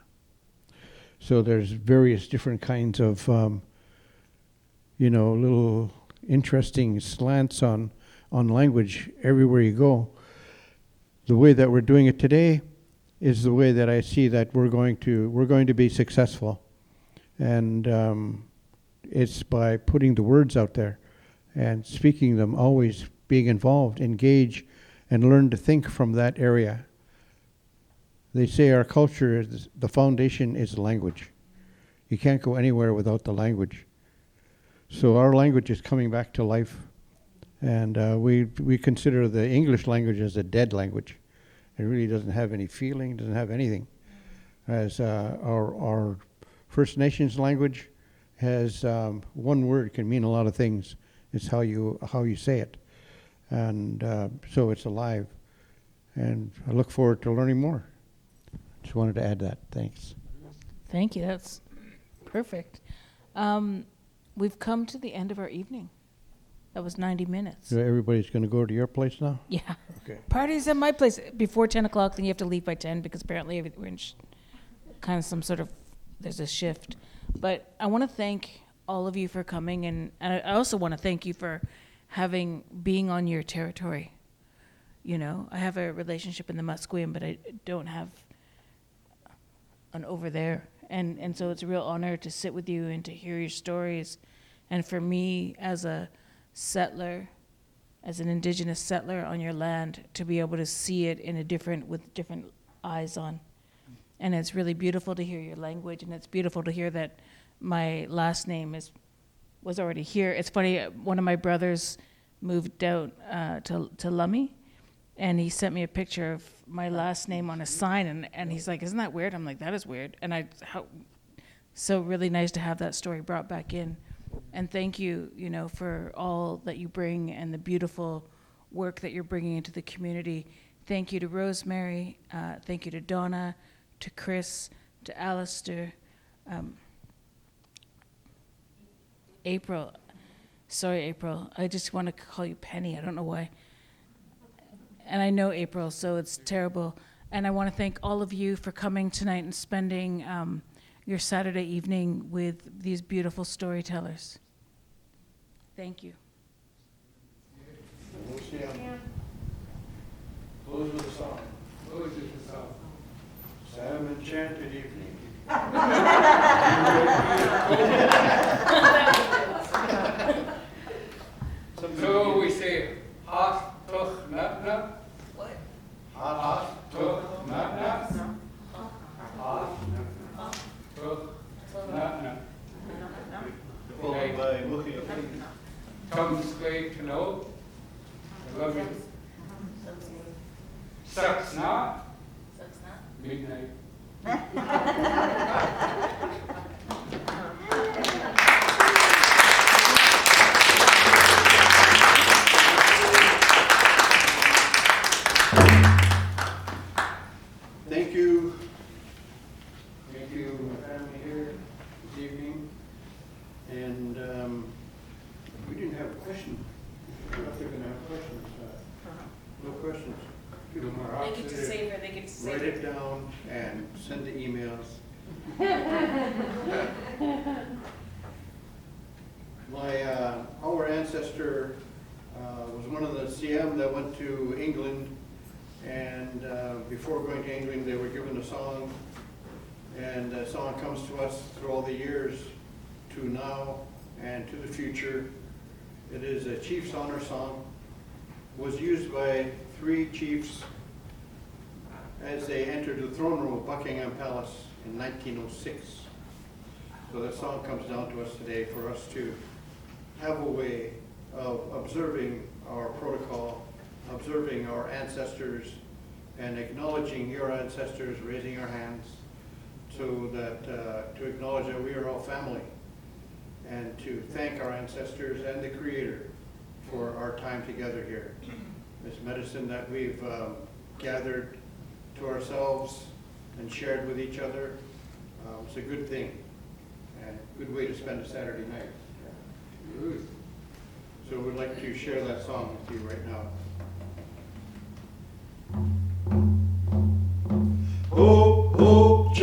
So there's various different kinds of, little interesting slants on language everywhere you go. The way that we're doing it today is the way that I see that we're going to be successful, and it's by putting the words out there and speaking them, always being involved, engage, and learn to think from that area. They say our culture is the foundation is language. You can't go anywhere without the language. So our language is coming back to life, and we consider the English language as a dead language. It really doesn't have any feeling, doesn't have anything. As our First Nations language has one word can mean a lot of things. It's how you say it, and so it's alive. And I look forward to learning more. Just wanted to add that. Thanks. Thank you. That's perfect. We've come to the end of our evening. That was 90 minutes. So everybody's going to go to your place now? Yeah. Okay. Party's at my place before 10 o'clock, then you have to leave by 10 because apparently we're in kind of some sort of, there's a shift. But I want to thank all of you for coming, and I also want to thank you for being on your territory. You know, I have a relationship in the Musqueam, but I don't have an over there. And so it's a real honor to sit with you and to hear your stories. And for me, as a settler, as an indigenous settler on your land, to be able to see it in with different eyes on. And it's really beautiful to hear your language, and it's beautiful to hear that my last name was already here. It's funny, one of my brothers moved out to Lummi, and he sent me a picture of my last name on a sign, and he's like, "Isn't that weird?" I'm like, "That is weird." And so really nice to have that story brought back in. And thank you, you know, for all that you bring and the beautiful work that you're bringing into the community. Thank you to Rosemary. Thank you to Donna, to Chris, to Alistair, April. Sorry, April. I just want to call you Penny. I don't know why. And I know April, so it's terrible. And I want to thank all of you for coming tonight and spending your Saturday evening with these beautiful storytellers. Thank you. We'll see you. Close with a song. Close with the song. Sam enchanted evening. So we say, hot, tuch, nut, nut. What? Hot, Tuch, nut, nut. Hot, tuch, nut, nut. followed by looking at me. Tom Squay to know. I love you. Sucks not. Sucks not? Midnight. Thank you. Thank you, my family here this evening. And we didn't have a question. I don't know if they're going to have questions. No questions. They get to savor, they get to savor. Write it down and send the emails. Our ancestor was one of the CM that went to England, and before going to England they were given a song, and the song comes to us through all the years to now and to the future. It is a chief's honor song. Was used by 3 chiefs as they entered the throne room of Buckingham Palace in 1906. So that song comes down to us today for us to have a way of observing our protocol, observing our ancestors, and acknowledging your ancestors, raising our hands, so that to acknowledge that we are all family, and to thank our ancestors and the Creator for our time together here. This medicine that we've gathered to ourselves and shared with each other, it's a good thing and a good way to spend a Saturday night. So we'd like to share that song with you right now. Oh, oh,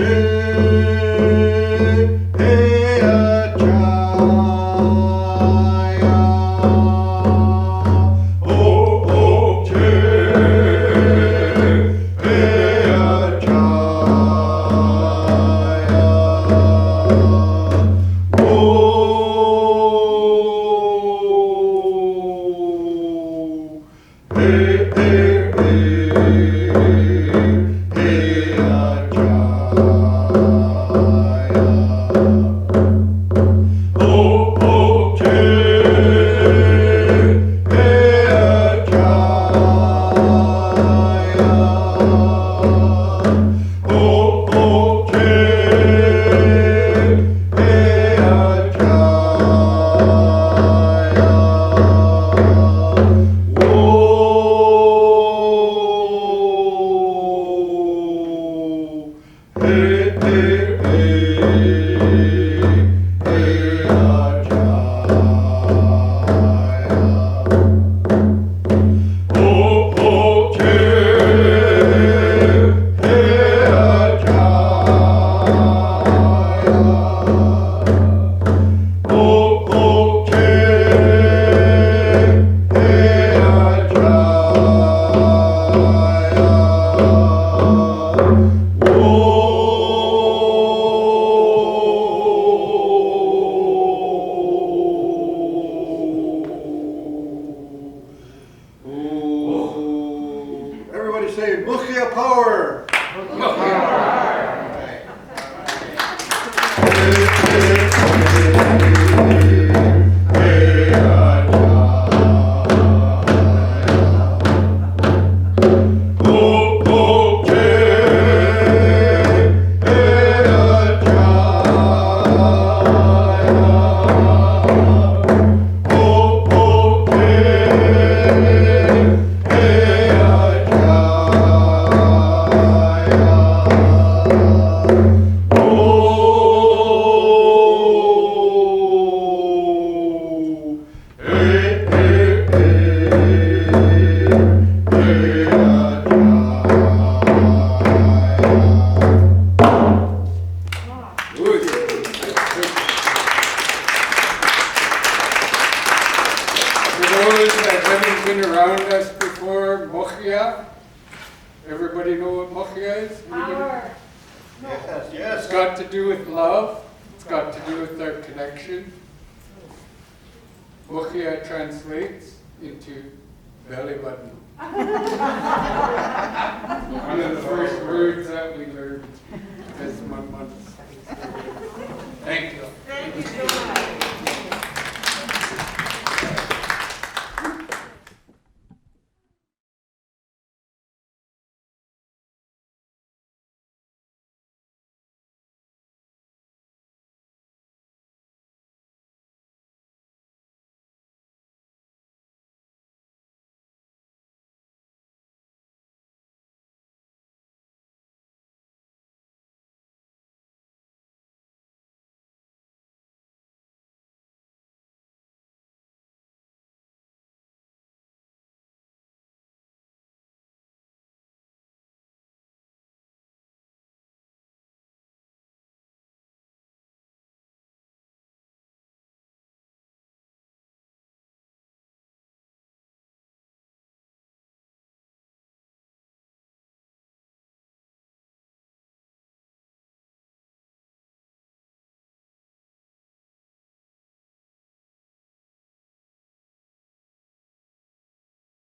everybody say, Mukhia Power! Everybody know what Mukhia is? Yes, yes. It's got to do with love. It's got to do with our connection. Mukhia translates into belly button. One of the first words that we learned.